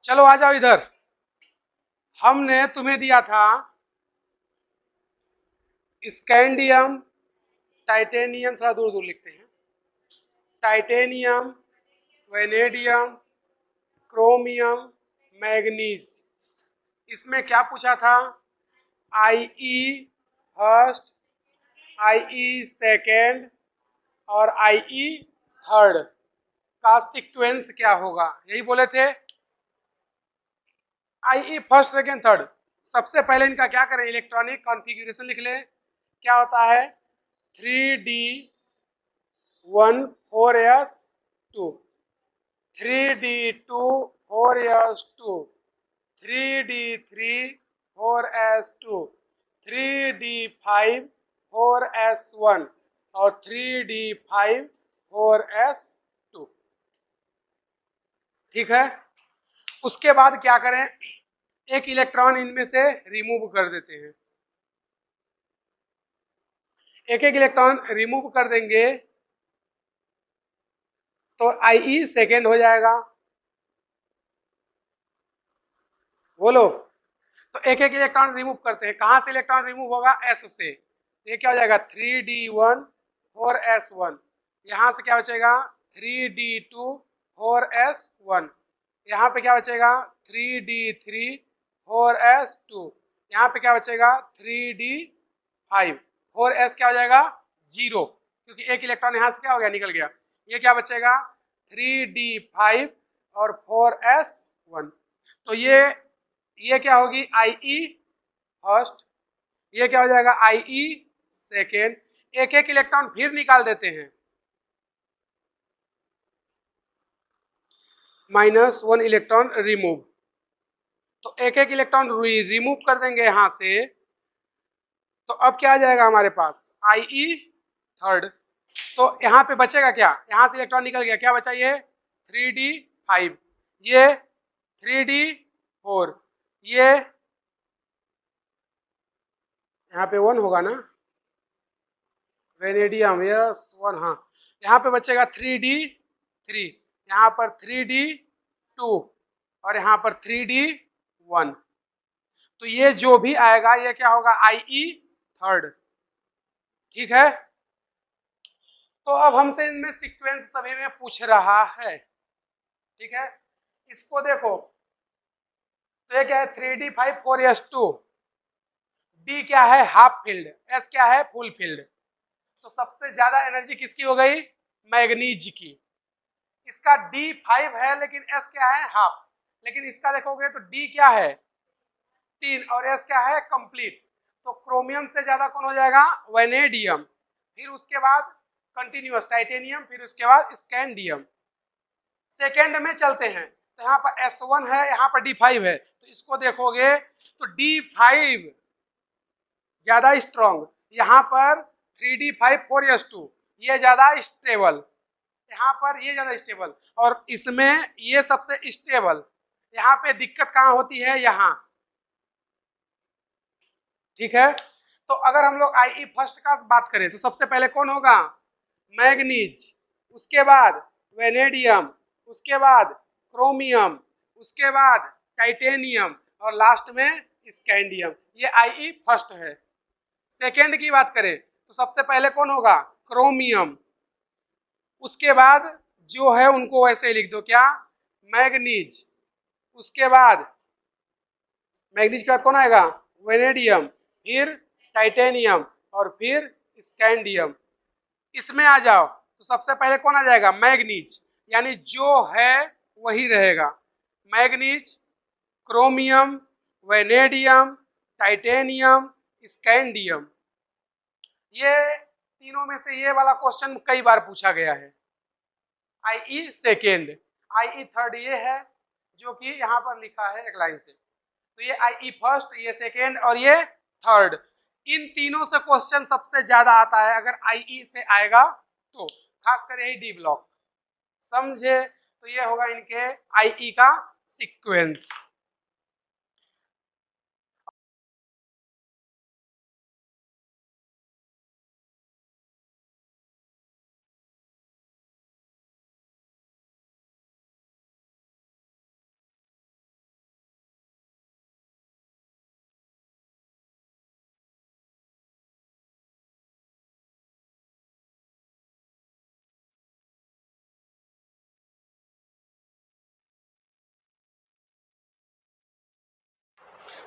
चलो आ जाओ इधर। हमने तुम्हें दिया था स्कैंडियम, टाइटेनियम, थोड़ा दूर दूर लिखते हैं, टाइटेनियम, वेनेडियम, क्रोमियम, मैग्नीज। इसमें क्या पूछा था? आईई फर्स्ट, आईई सेकेंड और आईई थर्ड का सीक्वेंस क्या होगा, यही बोले थे। IE first second third. सबसे पहले इनका क्या करें, इलेक्ट्रॉनिक कॉन्फ़िगरेशन लिख लें। क्या होता है? 3D1 4s2, 3D2 4s2, 3D3 4s2, 3D5 4s1 और 3D5 4s2। ठीक है। उसके बाद क्या करें, एक इलेक्ट्रॉन इनमें से रिमूव कर देते हैं। एक एक इलेक्ट्रॉन रिमूव कर देंगे तो आईई सेकेंड हो जाएगा। बोलो। तो एक एक इलेक्ट्रॉन रिमूव करते हैं। कहां से इलेक्ट्रॉन रिमूव होगा? एस से। तो ये क्या हो जाएगा? 3D1 4s1। यहां से क्या बचेगा? 3D2 4s1। यहाँ पे क्या बचेगा? 3D3 4s2। यहाँ पे क्या बचेगा? 3D5। 4s क्या हो जाएगा? 0, क्योंकि एक इलेक्ट्रॉन यहाँ से क्या हो गया? निकल गया। ये क्या बचेगा? 3D5 और 4s1। तो ये क्या होगी? IE first. ये क्या हो जाएगा? IE second. एक एक इलेक्ट्रॉन फिर निकाल देते हैं, -1 इलेक्ट्रॉन रिमूव। तो एक एक इलेक्ट्रॉन रिमूव कर देंगे यहां से। तो अब क्या आ जाएगा हमारे पास? IE third. तो यहाँ पे बचेगा क्या? यहाँ से इलेक्ट्रॉन निकल गया, क्या बचा? ये 3D5, ये 3D4, ये यहाँ पे 1 होगा ना, वेनेडियम, यस 1। हाँ, यहाँ पे बचेगा 3D3, यहाँ पर 3D2 और यहाँ पर 3D1। तो ये जो भी आएगा ये क्या होगा? IE third. ठीक है। तो अब हमसे इनमें सीक्वेंस सभी में पूछ रहा है। ठीक है, इसको देखो। तो ये क्या है? 3D5 4s2। डी क्या है? Half field. एस क्या है? Full field. तो सबसे ज्यादा एनर्जी किसकी हो गई? मैग्नीज की। इसका D5 है लेकिन एस क्या है? हाफ। लेकिन इसका देखोगे तो डी क्या है? 3 और एस क्या है? कंप्लीट। तो क्रोमियम से ज्यादा कौन हो जाएगा? वेनेडियम। फिर उसके बाद कंटिन्यूअस टाइटेनियम, फिर उसके बाद स्कैंडियम। सेकेंड में चलते हैं तो यहाँ पर S1 है, यहाँ पर D5 है। तो इसको देखोगे तो D5 ज्यादा स्ट्रॉन्ग। यहाँ पर 3D5 4s2 ये ज्यादा स्टेबल, यहाँ पर ये ज्यादा स्टेबल, और इसमें ये सबसे स्टेबल। यहाँ पे दिक्कत कहाँ होती है? यहाँ। ठीक है। तो अगर हम लोग आईई फर्स्ट का बात करें तो सबसे पहले कौन होगा? मैग्नीज, उसके बाद वेनेडियम, उसके बाद क्रोमियम, उसके बाद टाइटेनियम और लास्ट में स्कैंडियम। ये आईई फर्स्ट है। सेकेंड की बात करें तो सबसे पहले कौन होगा? क्रोमियम। उसके बाद जो है उनको वैसे ही लिख दो, क्या? मैग्नीज। उसके बाद मैग्नीज के बाद कौन आएगा? वेनेडियम, फिर टाइटेनियम और फिर स्कैंडियम। इसमें आ जाओ तो सबसे पहले कौन आ जाएगा? मैग्नीज, यानी जो है वही रहेगा। Manganese, chromium, vanadium, titanium, scandium. ये तीनों में से ये वाला क्वेश्चन कई बार पूछा गया है। आईई सेकेंड, आईई थर्ड ये है जो कि यहाँ पर लिखा है एक लाइन से। तो ये आईई फर्स्ट, ये सेकेंड और ये थर्ड। इन तीनों से क्वेश्चन सबसे ज्यादा आता है अगर आईई से आएगा तो, खासकर यही डी ब्लॉक। समझे? तो ये होगा इनके आईई का सीक्वेंस।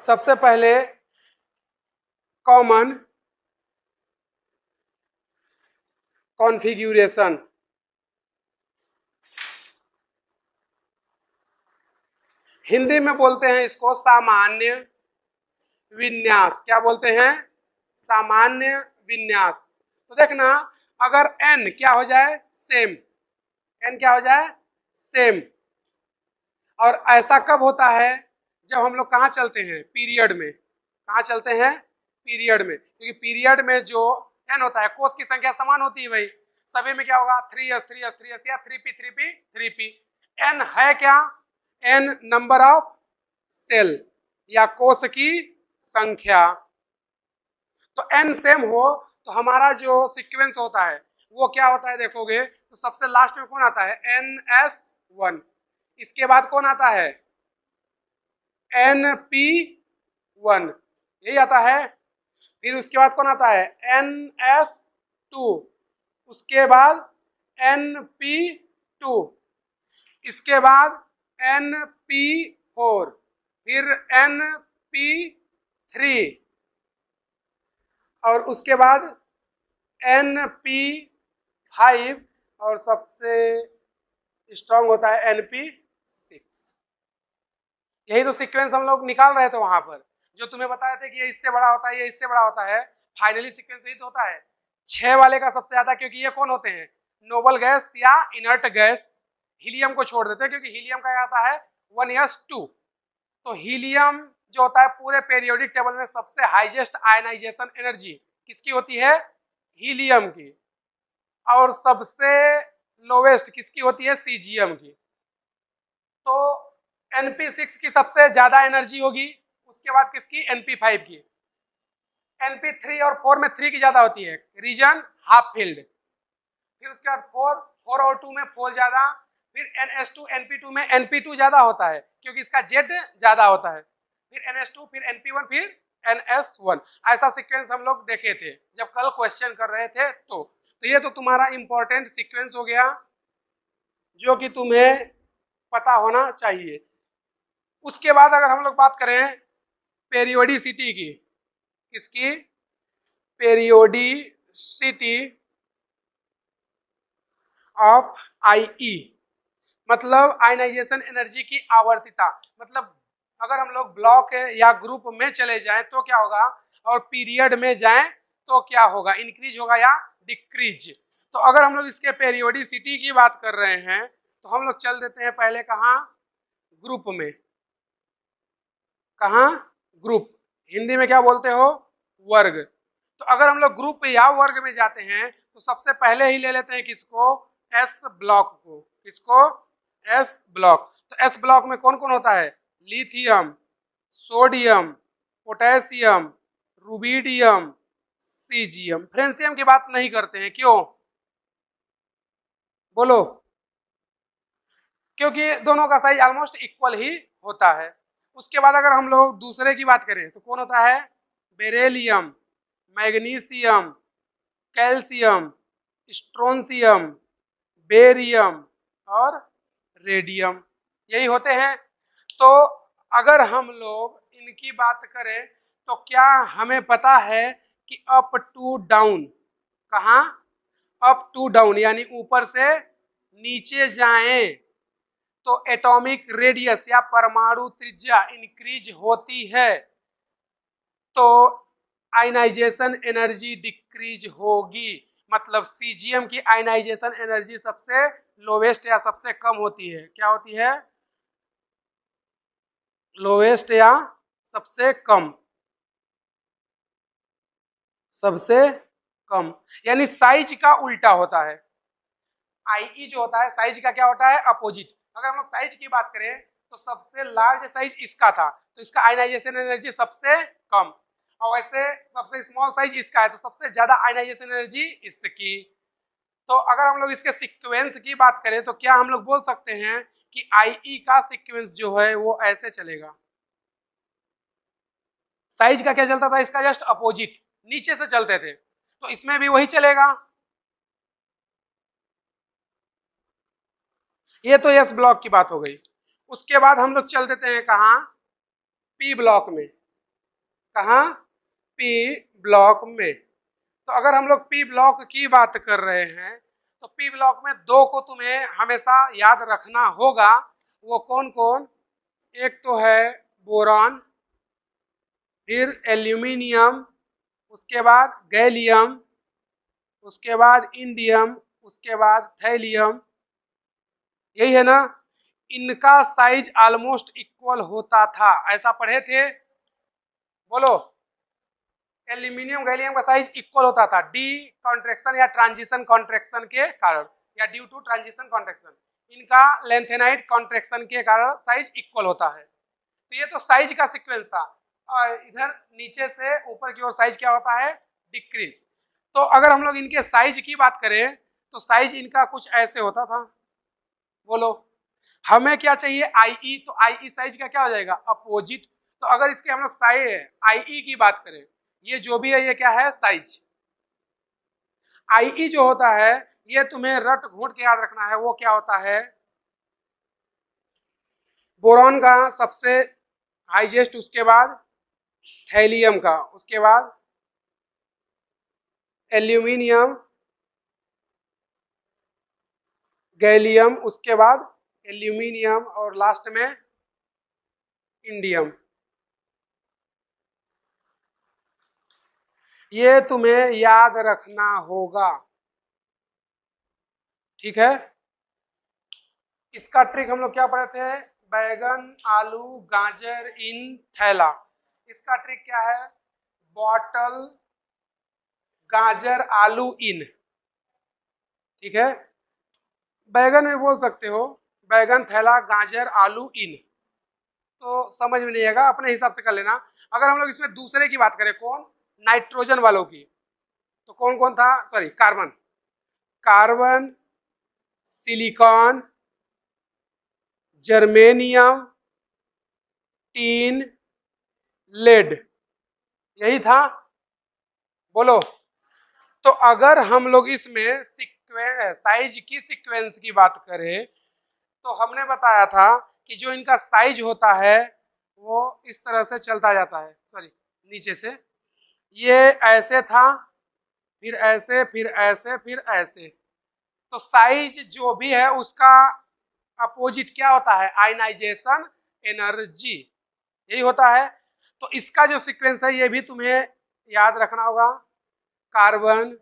सबसे पहले कॉमन कॉन्फ़िगरेशन, हिंदी में बोलते हैं इसको सामान्य विन्यास। क्या बोलते हैं? सामान्य विन्यास। तो देखना, अगर n क्या हो जाए? सेम। n क्या हो जाए? सेम। और ऐसा कब होता है? जब हम लोग कहाँ चलते हैं? पीरियड में। कहाँ चलते हैं? पीरियड में। क्योंकि पीरियड में जो n होता है, कोष की संख्या समान होती है भाई। सभी में क्या होगा? 3s 3s 3s या 3p 3p 3p। n है क्या? n नंबर ऑफ सेल या कोष की संख्या। तो n सेम हो तो हमारा जो सीक्वेंस होता है वो क्या होता है? देखोगे तो सबसे लास्ट में कौन आता है? NS1। इसके बाद कौन आता है? NP1, यही आता है। फिर उसके बाद कौन आता है? NS2, उसके बाद NP2, इसके बाद NP4, फिर NP3 और उसके बाद NP5 और सबसे स्ट्रॉन्ग होता है NP6। यही तो सीक्वेंस हम लोग निकाल रहे थे वहां पर, जो तुम्हें बताए थे कि ये इससे बड़ा होता है, ये इससे बड़ा होता है। फाइनली सीक्वेंस यही तो होता है 6 वाले का सबसे ज्यादा, क्योंकि ये कौन होते हैं? नोबल गैस या इनर्ट गैस। हीलियम को छोड़ देते हैं क्योंकि हीलियम का आता है 1s2। तो हीलियम जो होता है पूरे पीरियोडिक टेबल में सबसे हाईएस्ट आयनाइजेशन एनर्जी किसकी होती है? हीलियम की। और सबसे लोवेस्ट किसकी होती है? सीजियम की। तो NP6 की सबसे ज्यादा एनर्जी होगी, उसके बाद किसकी? NP5 की। NP3 और 4 में 3 की ज्यादा होती है, रीजन हाफ फील्ड। फिर उसके बाद 4 और 2 में 4 ज्यादा। फिर NS2 NP2 में NP2 ज्यादा होता है क्योंकि इसका Z ज्यादा होता है। फिर NS2, फिर NP1, फिर NS1। ऐसा सीक्वेंस हम लोग देखे थे जब कल क्वेश्चन कर रहे थे। तो ये तो तुम्हारा इंपॉर्टेंट सीक्वेंस हो गया जो कि तुम्हें पता होना चाहिए। उसके बाद अगर हम लोग बात करें पेरियोडिसिटी की, किसकी? पेरियोडिसिटी ऑफ IE, मतलब आयनाइजेशन एनर्जी की आवर्तिता। मतलब अगर हम लोग ब्लॉक या ग्रुप में चले जाएं तो क्या होगा, और पीरियड में जाएं तो क्या होगा? इंक्रीज होगा या डिक्रीज। तो अगर हम लोग इसके पेरियोडिसिटी की बात कर रहे हैं तो हम लोग चल देते हैं पहले कहाँ? ग्रुप में। कहाँ? ग्रुप। हिंदी में क्या बोलते हो? वर्ग। तो अगर हम लोग ग्रुप या वर्ग में जाते हैं तो सबसे पहले ही ले लेते हैं किसको? एस ब्लॉक को। किसको? S block. तो एस ब्लॉक में कौन कौन होता है? Lithium, sodium, potassium, rubidium, caesium. Francium की बात नहीं करते हैं, क्यों? बोलो। क्योंकि दोनों का साइज ऑलमोस्ट इक्वल ही होता है। उसके बाद अगर हम लोग दूसरे की बात करें तो कौन होता है? Beryllium, magnesium, calcium, strontium, barium और रेडियम, यही होते हैं। तो अगर हम लोग इनकी बात करें तो क्या हमें पता है कि अप टू डाउन, कहाँ? अप टू डाउन यानी ऊपर से नीचे जाएं तो एटॉमिक रेडियस या परमाणु त्रिज्या इंक्रीज होती है, तो आयनाइजेशन एनर्जी डिक्रीज होगी। मतलब सीजियम की आयनाइजेशन एनर्जी सबसे लोवेस्ट या सबसे कम होती है। क्या होती है? लोवेस्ट या सबसे कम। सबसे कम यानी साइज का उल्टा होता है। IE जो होता है साइज का क्या होता है? अपोजिट। अगर हम लोग साइज की बात करें तो सबसे लार्ज साइज इसका था तो इसका आयनाइजेशन एनर्जी सबसे कम, और वैसे सबसे स्मॉल साइज इसका है तो सबसे ज्यादा आयनाइजेशन एनर्जी इसकी। तो अगर हम लोग इसके सीक्वेंस की बात करें तो क्या हम लोग बोल सकते हैं कि IE का सीक्वेंस जो है वो ऐसे चलेगा। साइज का क्या चलता था? इसका जस्ट अपोजिट, नीचे से चलते थे, तो इसमें भी वही चलेगा। ये तो एस ब्लॉक की बात हो गई। उसके बाद हम लोग चल देते हैं कहाँ? पी ब्लॉक में। कहाँ? पी ब्लॉक में। तो अगर हम लोग पी ब्लॉक की बात कर रहे हैं तो पी ब्लॉक में दो को तुम्हें हमेशा याद रखना होगा। वो कौन कौन? एक तो है बोरॉन, फिर एल्यूमिनियम, उसके बाद गैलियम, उसके बाद इंडियम, उसके बाद थैलियम। यही है ना? इनका साइज ऑलमोस्ट इक्वल होता था, ऐसा पढ़े थे? बोलो। एल्यूमिनियम गैलियम का साइज इक्वल होता था डी कॉन्ट्रैक्शन या ट्रांजिशन कॉन्ट्रैक्शन के कारण, या ड्यू टू ट्रांजिशन कॉन्ट्रैक्शन। इनका लेंथेनाइट कॉन्ट्रैक्शन के कारण साइज इक्वल होता है। तो ये तो साइज का सीक्वेंस था। और इधर नीचे से ऊपर की ओर साइज क्या होता है? डिक्रीज। तो अगर हम लोग इनके साइज की बात करें तो साइज इनका कुछ ऐसे होता था। बोलो। हमें क्या चाहिए? आई। तो आई साइज का क्या हो जाएगा? अपोजिट। तो अगर इसके हम लोग साइज आई की बात करें, ये जो भी है ये क्या है? साइज। आई जो होता है ये तुम्हें रट घोट के याद रखना है। वो क्या होता है? बोरॉन का सबसे हाईएस्ट, उसके बाद थैलियम का, उसके बाद एल्यूमिनियम, गैलियम, उसके बाद एल्यूमिनियम और लास्ट में इंडियम। ये तुम्हें याद रखना होगा, ठीक है? इसका ट्रिक हम लोग क्या पढ़े थे? बैगन, आलू, गाजर इन थैला। इसका ट्रिक क्या है? बॉटल, गाजर, आलू इन। ठीक है? बैगन में बोल सकते हो बैगन, थैला, गाजर, आलू इन। तो समझ में नहीं आएगा, अपने हिसाब से कर लेना। अगर हम लोग इसमें दूसरे की बात करें, कौन? नाइट्रोजन वालों की, तो कौन कौन था? Sorry, carbon. Carbon, silicon, germanium, tin, lead, यही था। बोलो। तो अगर हम लोग इसमें साइज की सीक्वेंस की बात करें तो हमने बताया था कि जो इनका साइज होता है वो इस तरह से चलता जाता है। सॉरी, नीचे से ये ऐसे था, फिर ऐसे, फिर ऐसे, फिर ऐसे। तो साइज जो भी है उसका अपोजिट क्या होता है? आयनाइजेशन एनर्जी, यही होता है। तो इसका जो सीक्वेंस है ये भी तुम्हें याद रखना होगा। कार्बन,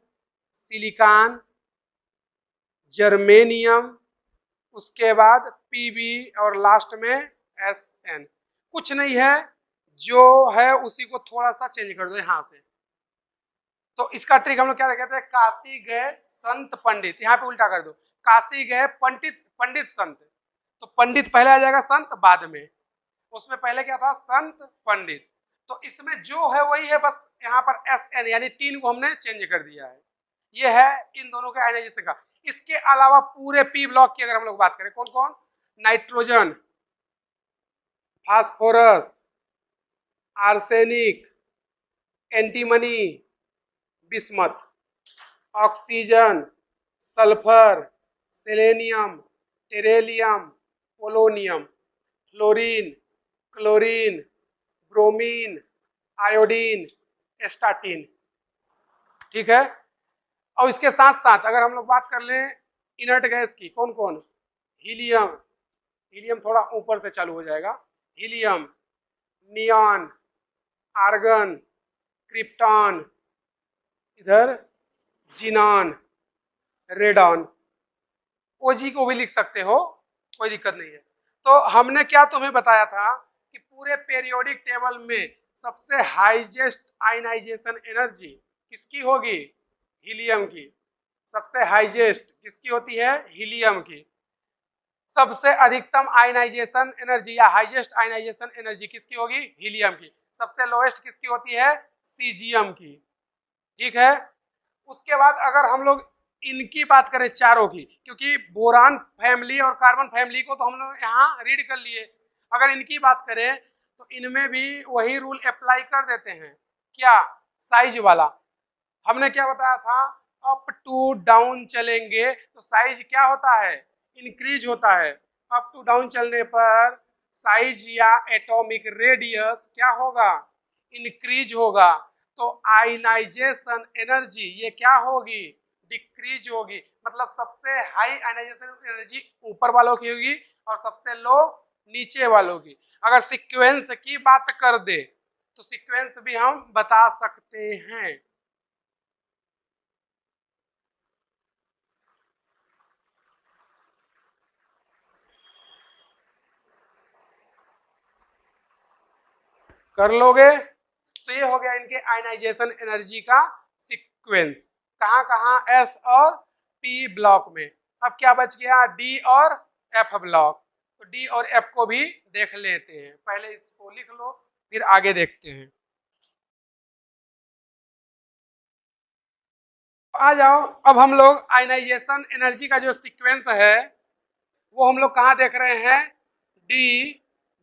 सिलिकॉन, जर्मेनियम, उसके बाद पीबी और लास्ट में एसएन। कुछ नहीं है, जो है उसी को थोड़ा सा चेंज कर दो यहाँ से। तो इसका ट्रिक हम लोग क्या कहते हैं? काशी गए संत पंडित, यहाँ पे उल्टा कर दो। काशी गए पंडित, पंडित संत। तो पंडित पहले आ जाएगा, संत बाद में। उसमें पहले क्या था? संत, पंडित। तो इसमें जो है वही है, बस यहाँ पर एस एन यानी टीन को हमने चेंज कर दिया है। ये है इन दोनों के आयनाइजेशन का। इसके अलावा पूरे पी ब्लॉक की अगर हम लोग बात करें, कौन कौन? Nitrogen, phosphorus, arsenic, antimony, bismuth, oxygen, sulphur, selenium, tellurium, polonium, fluorine, chlorine, bromine, iodine, astatine. ठीक है? और इसके साथ साथ अगर हम लोग बात कर लें इनर्ट गैस की, कौन कौन? हीलियम, हीलियम थोड़ा ऊपर से चालू हो जाएगा। हीलियम, नियॉन, आर्गन, क्रिप्टॉन, इधर जिनॉन, रेडॉन। ओजी को भी लिख सकते हो, कोई दिक्कत नहीं है। तो हमने क्या तुम्हें बताया था कि पूरे पीरियोडिक टेबल में सबसे हाईएस्ट आयनाइजेशन एनर्जी किसकी होगी? हीलियम की। सबसे हाईएस्ट किसकी होती है? हीलियम की। सबसे अधिकतम आयनाइजेशन एनर्जी या हाईएस्ट आयनाइजेशन एनर्जी किसकी होगी? हीलियम की। सबसे लोएस्ट किसकी होती है? सीजियम की। ठीक है? उसके बाद अगर हम लोग इनकी बात करें चारों की, क्योंकि बोरान फैमिली और कार्बन फैमिली को तो हम लोग यहाँ रीड कर लिए, अगर इनकी बात करें तो इनमें भी वही रूल अप्लाई कर देते हैं। क्या? साइज वाला। हमने क्या बताया था? अप टू डाउन चलेंगे तो साइज क्या होता है? इंक्रीज होता है। अप टू डाउन चलने पर साइज या एटॉमिक रेडियस क्या होगा? इंक्रीज होगा, तो आयनाइजेशन एनर्जी ये क्या होगी, डिक्रीज होगी। मतलब सबसे हाई आयनाइजेशन एनर्जी ऊपर वालों की होगी और सबसे लो नीचे वालों की। अगर सीक्वेंस की बात कर दे तो सीक्वेंस भी हम बता सकते हैं। कर लोगे? तो ये हो गया इनके आयनाइजेशन एनर्जी का सीक्वेंस। कहाँ कहाँ, एस और पी ब्लॉक में। अब क्या बच गया, डी और एफ ब्लॉक। तो डी और एफ को भी देख लेते हैं, पहले इसको लिख लो फिर आगे देखते हैं। आ जाओ, अब हम लोग आयनाइजेशन एनर्जी का जो सीक्वेंस है वो हम लोग कहाँ देख रहे हैं, डी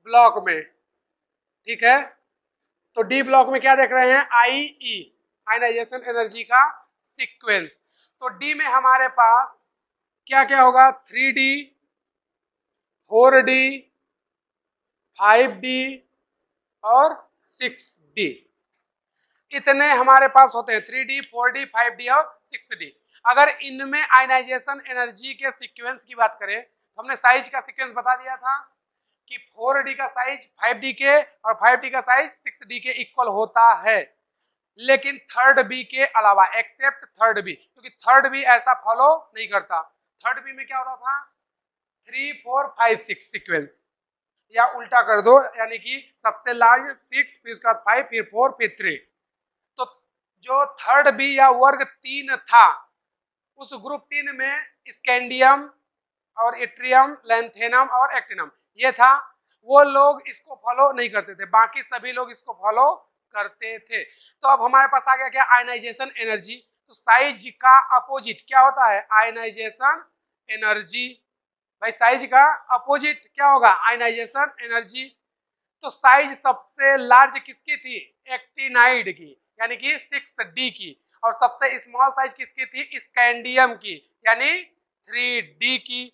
ब्लॉक में। ठीक है, तो डी ब्लॉक में क्या देख रहे हैं, आईई आयनाइजेशन एनर्जी का सीक्वेंस। तो डी में हमारे पास क्या क्या होगा, 3D, 4D, 5D और 6D। इतने हमारे पास होते हैं, 3D, 4D, 5D और 6D। अगर इनमें आयनाइजेशन एनर्जी के सीक्वेंस की बात करें तो हमने साइज का सीक्वेंस बता दिया था कि 4D का साइज 5D के और 5D का साइज 6D के इक्वल होता है, लेकिन थर्ड बी के अलावा, एक्सेप्ट थर्ड बी, क्योंकि थर्ड बी ऐसा फॉलो नहीं करता। थर्ड बी में क्या होता था, 3, 4, 5, 6 सीक्वेंस, या उल्टा कर दो, यानी कि सबसे लार्ज 6, फिर उसके बाद 5, फिर 4, फिर 3। तो जो थर्ड बी या वर्ग 3 था, उस ग्रुप 3 में स्कैंडियम और इट्रियम, लैंथेनम और एक्टिनम ये था। वो लोग इसको फॉलो नहीं करते थे, बाकी सभी लोग इसको फॉलो करते थे। तो अब हमारे पास आ गया क्या, आयनाइजेशन एनर्जी। तो साइज का अपोजिट क्या होता है, आयनाइजेशन एनर्जी। भाई साइज का अपोजिट क्या होगा, आयनाइजेशन एनर्जी। तो साइज सबसे लार्ज किसकी थी, एक्टिनाइड की, यानी कि 6D की। और सबसे स्मॉल साइज किसकी थी, स्कैंडियम की, यानी 3D की।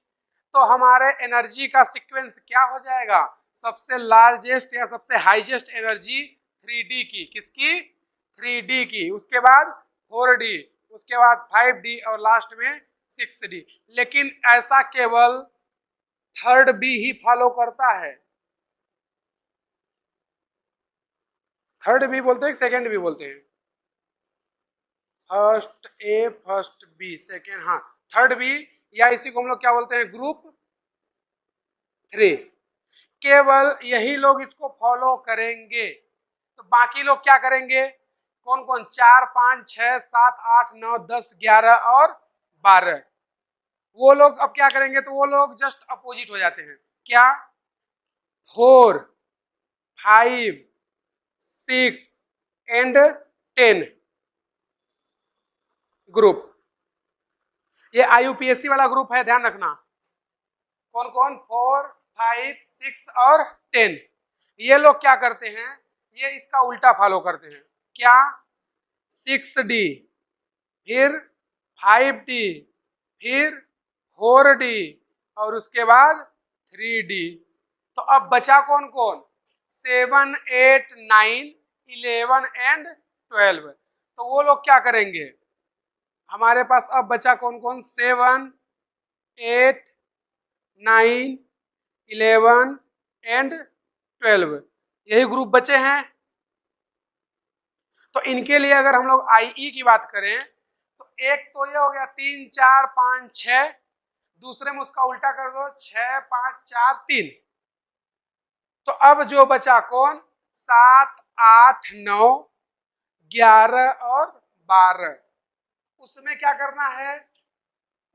तो हमारे एनर्जी का सीक्वेंस क्या हो जाएगा, सबसे लार्जेस्ट या सबसे हाईएस्ट एनर्जी 3D की, किसकी, 3D की, उसके बाद 4D, उसके बाद 5D और लास्ट में 6D। लेकिन ऐसा केवल थर्ड बी ही फॉलो करता है। थर्ड बी बोलते हैं, सेकेंड बी बोलते हैं, first A, first B, second, हाँ थर्ड बी, या इसी को हम लोग क्या बोलते हैं, ग्रुप 3। केवल यही लोग इसको फॉलो करेंगे। तो बाकी लोग क्या करेंगे, कौन कौन, 4, 5, 6, 7, 8, 9, 10, 11 और 12। वो लोग अब क्या करेंगे, तो वो लोग जस्ट अपोजिट हो जाते हैं। क्या, 4, 5, 6 एंड 10 ग्रुप। ये IUPAC वाला ग्रुप है, ध्यान रखना। कौन कौन, 4, 5, 6 और 10। ये लोग क्या करते हैं, ये इसका उल्टा फॉलो करते हैं। क्या, 6D, फिर 5D, फिर 4D और उसके बाद 3D। तो अब बचा कौन कौन, 7, 8, 9, 11 एंड 12। तो वो लोग क्या करेंगे, हमारे पास अब बचा कौन कौन, 7, 8, 9, 11 एंड 12, यही ग्रुप बचे हैं। तो इनके लिए अगर हम लोग IE की बात करें तो एक तो ये हो गया 3, 4, 5, 6, दूसरे में उसका उल्टा कर दो, 6, 5, 4, 3। तो अब जो बचा कौन, 7, 8, 9, 11 और 12। उसमें क्या करना है,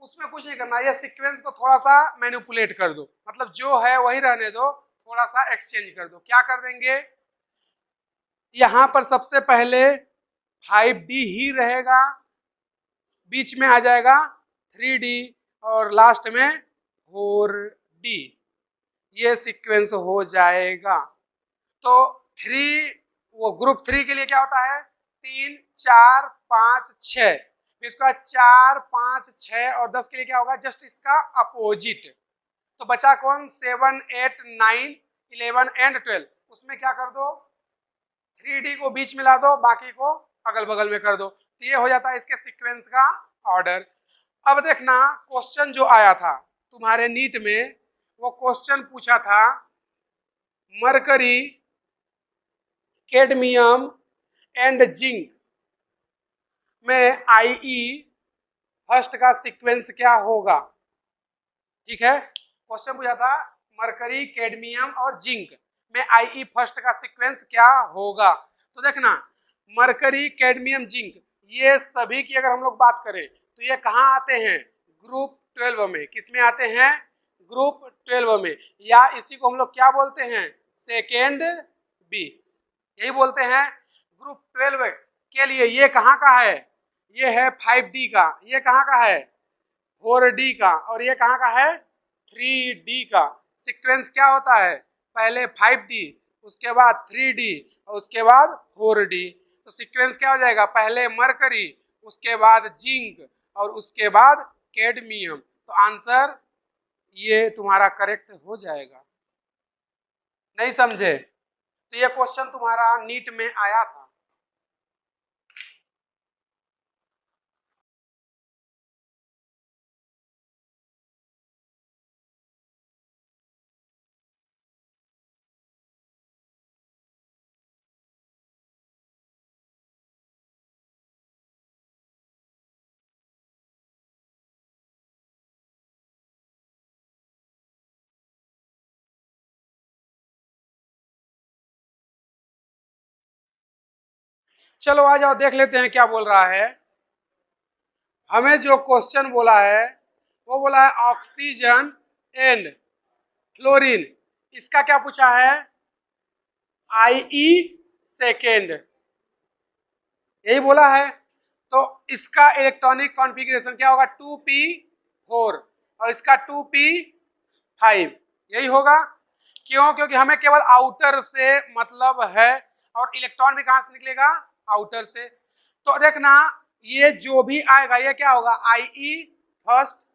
उसमें कुछ नहीं करना, ये सीक्वेंस को थोड़ा सा मैनिपुलेट कर दो, मतलब जो है वही रहने दो, थोड़ा सा एक्सचेंज कर दो। क्या कर देंगे, यहां पर सबसे पहले 5D ही रहेगा, बीच में आ जाएगा 3D और लास्ट में 4D। ये सीक्वेंस हो जाएगा। तो 3, वो ग्रुप 3 के लिए क्या होता है, 3, 4, 5, 6, इसका 4, 5, 6 और 10 के लिए क्या होगा, जस्ट इसका अपोजिट। तो बचा कौन, 7, 8, 9, 11 एंड 12। उसमें क्या कर दो, 3D को बीच में ला दो, बाकी को अगल बगल में कर दो, तो ये हो जाता है इसके सीक्वेंस का ऑर्डर। अब देखना क्वेश्चन जो आया था तुम्हारे नीट में, वो क्वेश्चन पूछा था मरकरी, कैडमियम एंड जिंक में आईई फर्स्ट का सीक्वेंस क्या होगा। ठीक है, क्वेश्चन पूछा था मरकरी, कैडमियम और जिंक में आईई फर्स्ट का सीक्वेंस क्या होगा। तो देखना मरकरी, कैडमियम, जिंक ये सभी की अगर हम लोग बात करें तो ये कहाँ आते हैं, ग्रुप 12 में। किस में आते हैं, ग्रुप 12 में, या इसी को हम लोग क्या बोलते हैं, सेकेंड बी, यही बोलते हैं। ग्रुप 12 के लिए ये कहाँ का है, ये है 5D का, ये कहाँ का है 4D का, और ये कहाँ का है 3D का। सीक्वेंस क्या होता है, पहले 5D, उसके बाद 3D और उसके बाद 4D। तो सीक्वेंस क्या हो जाएगा, पहले मरकरी, उसके बाद जिंक और उसके बाद कैडमियम। तो आंसर ये तुम्हारा करेक्ट हो जाएगा। नहीं समझे, तो ये क्वेश्चन तुम्हारा नीट में आया था। चलो आ जाओ देख लेते हैं क्या बोल रहा है। हमें जो क्वेश्चन बोला है वो बोला है ऑक्सीजन एंड फ्लोरीन, इसका क्या पूछा है, आईई सेकेंड, यही बोला है। तो इसका इलेक्ट्रॉनिक कॉन्फ़िगरेशन क्या होगा, 2p4 और इसका 2p5, यही होगा। क्यों, क्योंकि हमें केवल आउटर से मतलब है और इलेक्ट्रॉन भी कहां से निकलेगा, आउटर से। तो देखना ये जो भी आएगा ये क्या होगा, आईई फर्स्ट।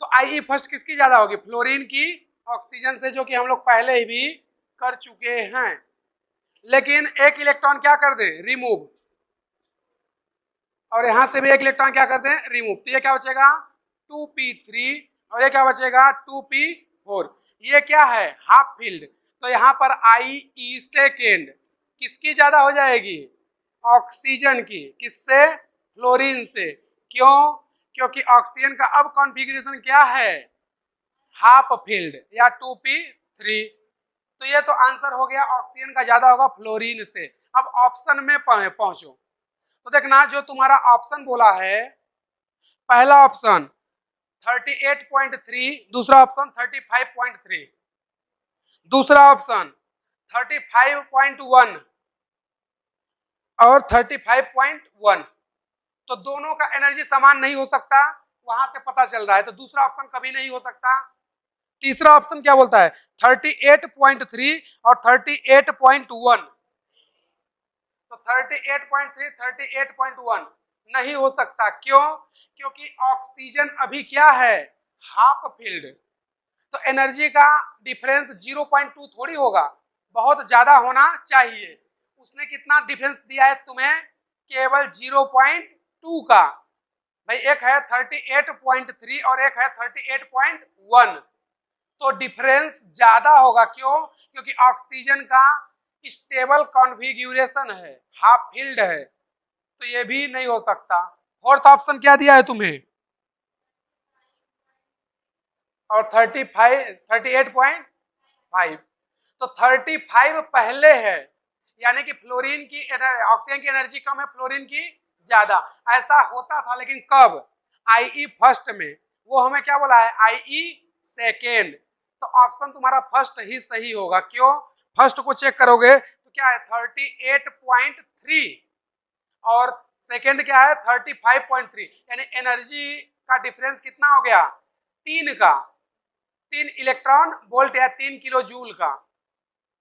तो आईई फर्स्ट किसकी ज्यादा होगी, फ्लोरीन की ऑक्सीजन से, जो कि हम लोग पहले ही भी कर चुके हैं। लेकिन एक इलेक्ट्रॉन क्या कर दें, रिमूव, और यहां से भी एक इलेक्ट्रॉन क्या कर दें, रिमूव। तो ये क्या बचेगा 2p3 और ये क्या बचेगा 2p4। ये क्या है, हाफ फील्ड। तो यहाँ पर आईई सेकेंड किसकी ज्यादा हो जाएगी, ऑक्सीजन की, किससे, फ्लोरीन से। क्यों, क्योंकि ऑक्सीजन का अब कॉन्फ़िगरेशन क्या है, हाफ फील्ड या 2p3। तो ये तो आंसर हो गया, ऑक्सीजन का ज्यादा होगा फ्लोरीन से। अब ऑप्शन में पहुंचो, तो देखना जो तुम्हारा ऑप्शन बोला है, पहला ऑप्शन 38.3, दूसरा ऑप्शन 35.3, दूसरा ऑप्शन 35.1 और 35.1। तो दोनों का एनर्जी समान नहीं हो सकता, वहां से पता चल रहा है, तो दूसरा ऑप्शन कभी नहीं हो सकता। तीसरा ऑप्शन क्या बोलता है, 38.3 और 38.1। तो 38.3, 38.1 नहीं हो सकता। क्यों, क्योंकि ऑक्सीजन अभी क्या है, हाफ फील्ड। तो एनर्जी का डिफरेंस 0.2 थोड़ी होगा, बहुत ज्यादा होना चाहिए। उसने कितना डिफरेंस दिया है तुम्हें, केवल 0.2 का। भाई एक है 38.3 और एक है 38.1, तो डिफरेंस ज्यादा होगा। क्यों, क्योंकि ऑक्सीजन का स्टेबल कॉन्फ़िगरेशन है, हाफ फील्ड है। तो ये भी नहीं हो सकता। फोर्थ ऑप्शन क्या दिया है तुम्हें, और 38.5। तो 35 पहले है, यानी कि फ्लोरीन की ऑक्सीजन की एनर्जी कम है, फ्लोरीन की ज्यादा। ऐसा होता था लेकिन कब, आईई फर्स्ट में। वो हमें क्या बोला है, आईई सेकेंड। तो ऑप्शन तुम्हारा फर्स्ट ही सही होगा। क्यों, फर्स्ट को चेक करोगे तो क्या है 38.3 और सेकेंड क्या है 35.3, यानी एनर्जी का डिफरेंस कितना हो गया, 3 का, 3 इलेक्ट्रॉन वोल्ट या 3 किलो जूल का।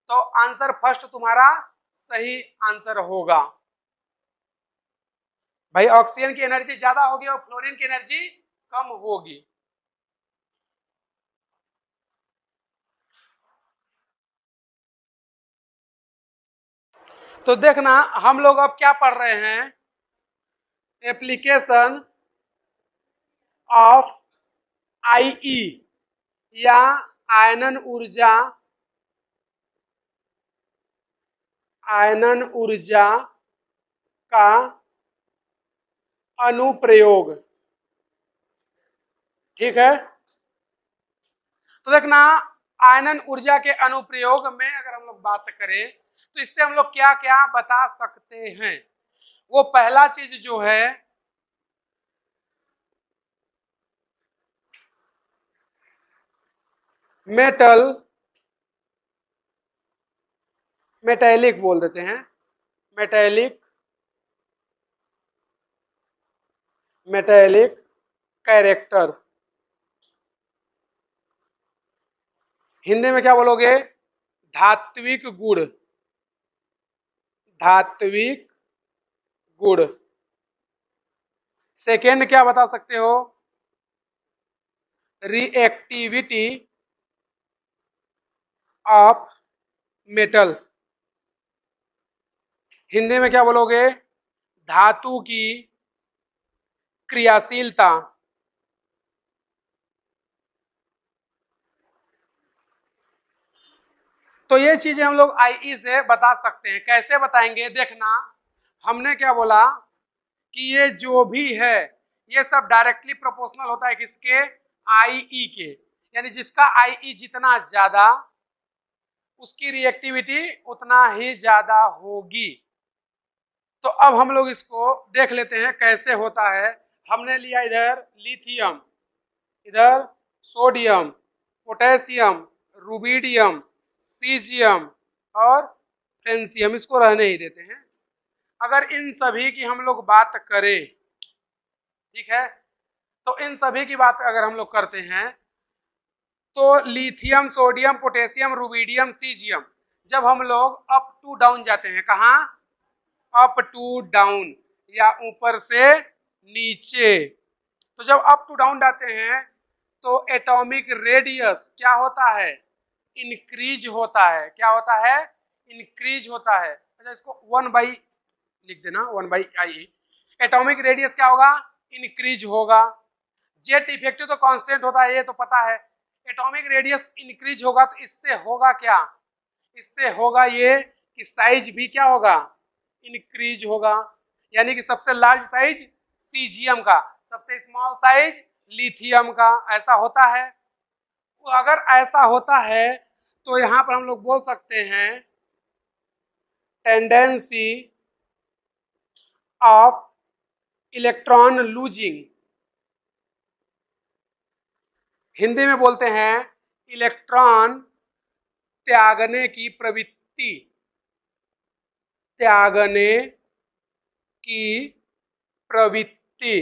तो आंसर फर्स्ट तुम्हारा सही आंसर होगा। भाई ऑक्सीजन की एनर्जी ज्यादा होगी और फ्लोरीन की एनर्जी कम होगी। तो देखना हम लोग अब क्या पढ़ रहे हैं, एप्लीकेशन ऑफ आईई या आयनन ऊर्जा का अनुप्रयोग। ठीक है, तो देखना आयनन ऊर्जा के अनुप्रयोग में अगर हम लोग बात करें तो इससे हम लोग क्या क्या बता सकते हैं। वो पहला चीज जो है मेटैलिक बोल देते हैं, मेटैलिक कैरेक्टर। हिंदी में क्या बोलोगे, धात्विक गुण, धात्विक गुण। सेकेंड क्या बता सकते हो, रिएक्टिविटी ऑफ मेटल। हिंदी में क्या बोलोगे, धातु की क्रियाशीलता। तो ये चीजें हम लोग आईई से बता सकते हैं। कैसे बताएंगे, देखना हमने क्या बोला कि ये जो भी है ये सब डायरेक्टली प्रोपोर्शनल होता है किसके, आईई के। यानी जिसका आईई जितना ज्यादा उसकी रिएक्टिविटी उतना ही ज्यादा होगी। तो अब हम लोग इसको देख लेते हैं कैसे होता है। हमने लिया इधर लिथियम, इधर सोडियम, पोटेशियम, रुबिडियम, सीजियम और फ्रेंसियम, इसको रहने ही देते हैं। अगर इन सभी की हम लोग बात करें, ठीक है, तो इन सभी की बात अगर हम लोग करते हैं तो lithium, sodium, potassium, rubidium, caesium, जब हम लोग अप टू डाउन जाते हैं, कहाँ, अप टू डाउन या ऊपर से नीचे, तो जब अप टू डाउन जाते हैं तो एटॉमिक रेडियस क्या होता है, इंक्रीज होता है। क्या होता है, इंक्रीज होता है। अच्छा इसको 1/, लिख देना 1/I। एटॉमिक रेडियस क्या होगा, इंक्रीज होगा। जेट इफेक्टिव तो कांस्टेंट होता है, ये तो पता है। एटॉमिक रेडियस इंक्रीज होगा तो इससे होगा क्या, इससे होगा ये कि साइज भी क्या होगा, इंक्रीज होगा। यानी कि सबसे लार्ज साइज सीजियम का, सबसे स्मॉल साइज लिथियम का, ऐसा होता है। तो अगर ऐसा होता है तो यहां पर हम लोग बोल सकते हैं tendency of electron losing, Hindi में बोलते हैं इलेक्ट्रॉन त्यागने की प्रवृत्ति, त्यागने की प्रवृत्ति।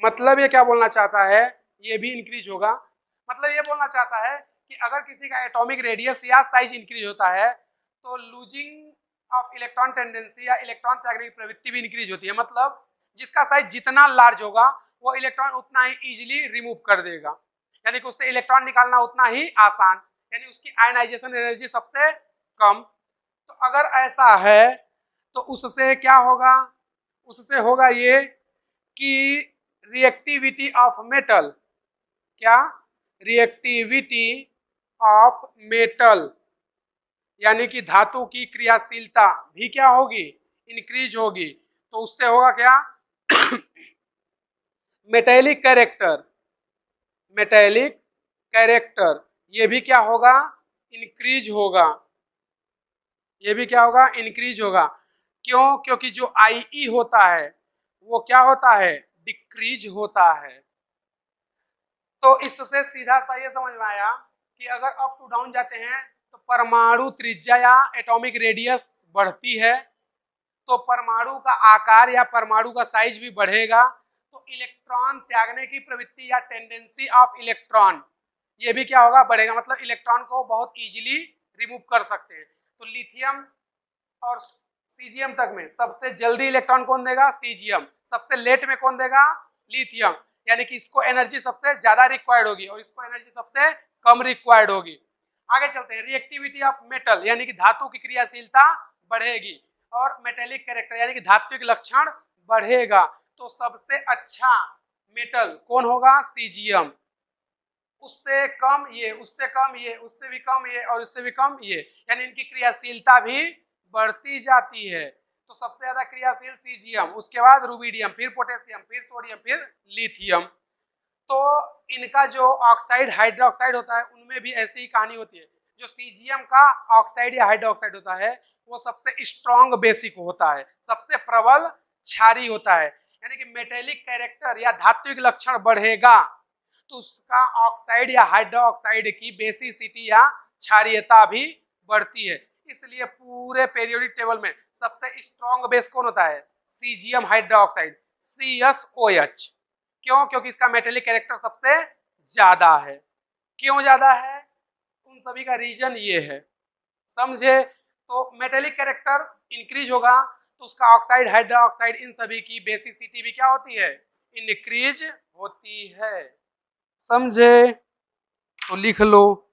मतलब ये क्या बोलना चाहता है, ये भी इंक्रीज होगा। मतलब ये बोलना चाहता है कि अगर किसी का एटॉमिक रेडियस या साइज इंक्रीज होता है तो लूजिंग ऑफ इलेक्ट्रॉन टेंडेंसी या इलेक्ट्रॉन त्यागने की प्रवृत्ति भी इंक्रीज होती है। मतलब जिसका साइज जितना लार्ज होगा वो इलेक्ट्रॉन उतना ही इजीली रिमूव कर देगा, यानी कि उससे इलेक्ट्रॉन निकालना उतना ही आसान, यानी उसकी आयनाइजेशन एनर्जी सबसे कम। तो अगर ऐसा है तो उससे क्या होगा, उससे होगा ये कि रिएक्टिविटी ऑफ मेटल, क्या, रिएक्टिविटी ऑफ मेटल, यानी कि धातु की क्रियाशीलता भी क्या होगी, इंक्रीज होगी। तो उससे होगा क्या मेटैलिक कैरेक्टर, मेटैलिक कैरेक्टर ये भी क्या होगा, इंक्रीज होगा। ये भी क्या होगा, इंक्रीज होगा। क्यों, क्योंकि जो आईई होता है वो क्या होता है, डिक्रीज होता है। तो इससे सीधा सा ये समझ में आया कि अगर अप टू डाउन जाते हैं तो परमाणु त्रिज्या या एटॉमिक रेडियस बढ़ती है, तो परमाणु का आकार या परमाणु का साइज भी बढ़ेगा। तो इलेक्ट्रॉन त्यागने की प्रवृत्ति या टेंडेंसी ऑफ इलेक्ट्रॉन ये भी क्या होगा, बढ़ेगा। मतलब इलेक्ट्रॉन को बहुत इजीली रिमूव कर सकते हैं। तो लिथियम और सीजियम तक में सबसे जल्दी इलेक्ट्रॉन कौन देगा, सीजियम। सबसे लेट में कौन देगा, लिथियम। यानी कि इसको एनर्जी सबसे ज्यादा रिक्वायर्ड होगी और इसको एनर्जी सबसे कम रिक्वायर्ड होगी। आगे चलते हैं, रिएक्टिविटी ऑफ मेटल यानी कि धातु की क्रियाशीलता बढ़ेगी और मेटेलिक कैरेक्टर यानी कि धात्विक लक्षण बढ़ेगा। तो सबसे अच्छा मेटल कौन होगा? सीजियम। उससे कम ये, उससे कम ये, उससे भी कम ये और उससे भी कम ये, यानी इनकी क्रियाशीलता भी बढ़ती जाती है। तो सबसे ज्यादा क्रियाशील सीजियम, उसके बाद रुबिडियम, फिर पोटेशियम, फिर सोडियम, फिर लिथियम। तो इनका जो ऑक्साइड हाइड्रोक्साइड होता है उनमें भी ऐसी ही कहानी होती है। जो सीजियम का ऑक्साइड या हाइड्रोक्साइड होता है वो सबसे स्ट्रॉन्ग बेसिक होता है, सबसे प्रबल क्षारी होता है, यानी कि मेटेलिक कैरेक्टर या धात्विक लक्षण बढ़ेगा तो उसका ऑक्साइड या हाइड्रोक्साइड की बेसिसिटी या क्षारीयता भी बढ़ती है। इसलिए पूरे पीरियोडिक टेबल में सबसे स्ट्रॉन्ग बेस कौन होता है? Caesium hydroxide, CsOH। क्यों? क्योंकि इसका मेटेलिक कैरेक्टर सबसे ज्यादा है। क्यों ज्यादा है? उन सभी का रीजन ये है, समझे? तो मेटेलिक कैरेक्टर इंक्रीज होगा तो उसका ऑक्साइड हाइड्रोक्साइड इन सभी की बेसिसिटी भी क्या होती है? इंक्रीज होती है। समझे? तो लिख लो।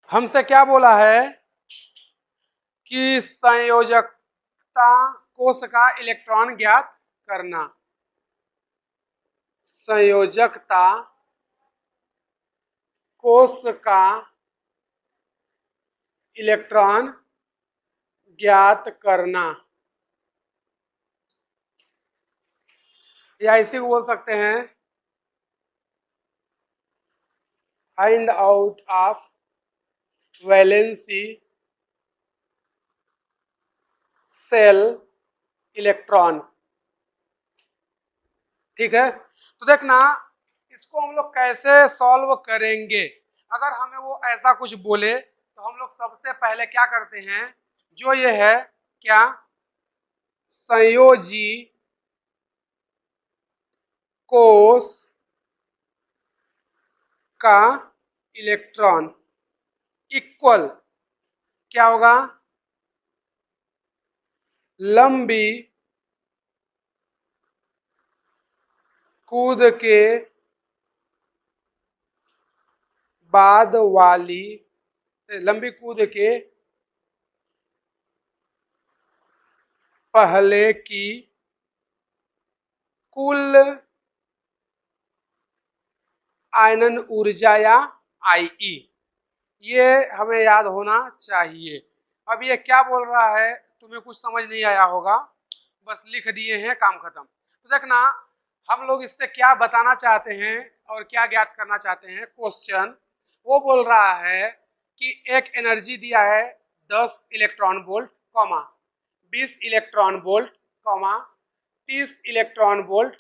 हमसे क्या बोला है कि संयोजकता कोश का इलेक्ट्रॉन ज्ञात करना। संयोजकता कोश का इलेक्ट्रॉन ज्ञात करना, या इसी को बोल सकते हैं find out of valency cell electron. ठीक है, तो देखना इसको हम लोग कैसे सॉल्व करेंगे। अगर हमें वो ऐसा कुछ बोले तो हम लोग सबसे पहले क्या करते हैं, जो ये है क्या, संयोजी कोश का इलेक्ट्रॉन इक्वल क्या होगा? लंबी कूद के बाद वाली, लंबी कूद के पहले की कुल आयनन ऊर्जा या IE, ये हमें याद होना चाहिए। अब ये क्या बोल रहा है तुम्हें कुछ समझ नहीं आया होगा, बस लिख दिए हैं, काम खत्म। तो देखना हम लोग इससे क्या बताना चाहते हैं और क्या ज्ञात करना चाहते हैं। क्वेश्चन वो बोल रहा है कि एक एनर्जी दिया है 10 electron volt, 20 electron volt, 30 electron volt,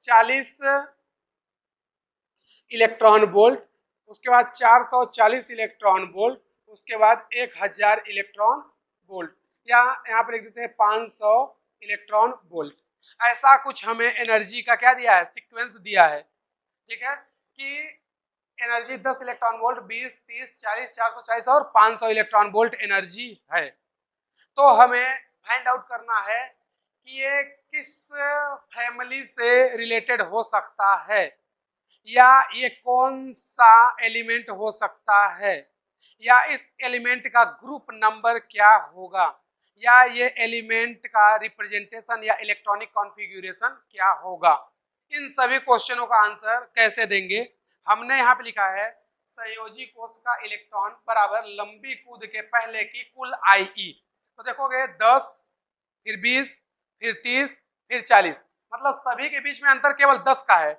40 electron volt, उसके बाद 440 इलेक्ट्रॉन वोल्ट, उसके बाद 1000 इलेक्ट्रॉन वोल्ट, या यहाँ पर लिख देते हैं 500 इलेक्ट्रॉन वोल्ट। ऐसा कुछ हमें एनर्जी का क्या दिया है, सीक्वेंस दिया है। ठीक है, कि एनर्जी 10 इलेक्ट्रॉन वोल्ट, 20, 30, 40, 440 और 500 इलेक्ट्रॉन वोल्ट एनर्जी है। तो हमें फाइंड आउट करना है कि ये किस फैमिली से रिलेटेड हो सकता है, या ये कौन सा एलिमेंट हो सकता है, या इस एलिमेंट का ग्रुप नंबर क्या होगा, या ये एलिमेंट का रिप्रेजेंटेशन या इलेक्ट्रॉनिक कॉन्फ़िगरेशन क्या होगा। इन सभी क्वेश्चनों का आंसर कैसे देंगे, हमने यहाँ पे लिखा है संयोजी कोश का इलेक्ट्रॉन बराबर लंबी कूद के पहले की कुल IE। तो देखोगे 10, फिर 20, फिर 30, फिर 40, मतलब सभी के बीच में अंतर केवल 10 का है।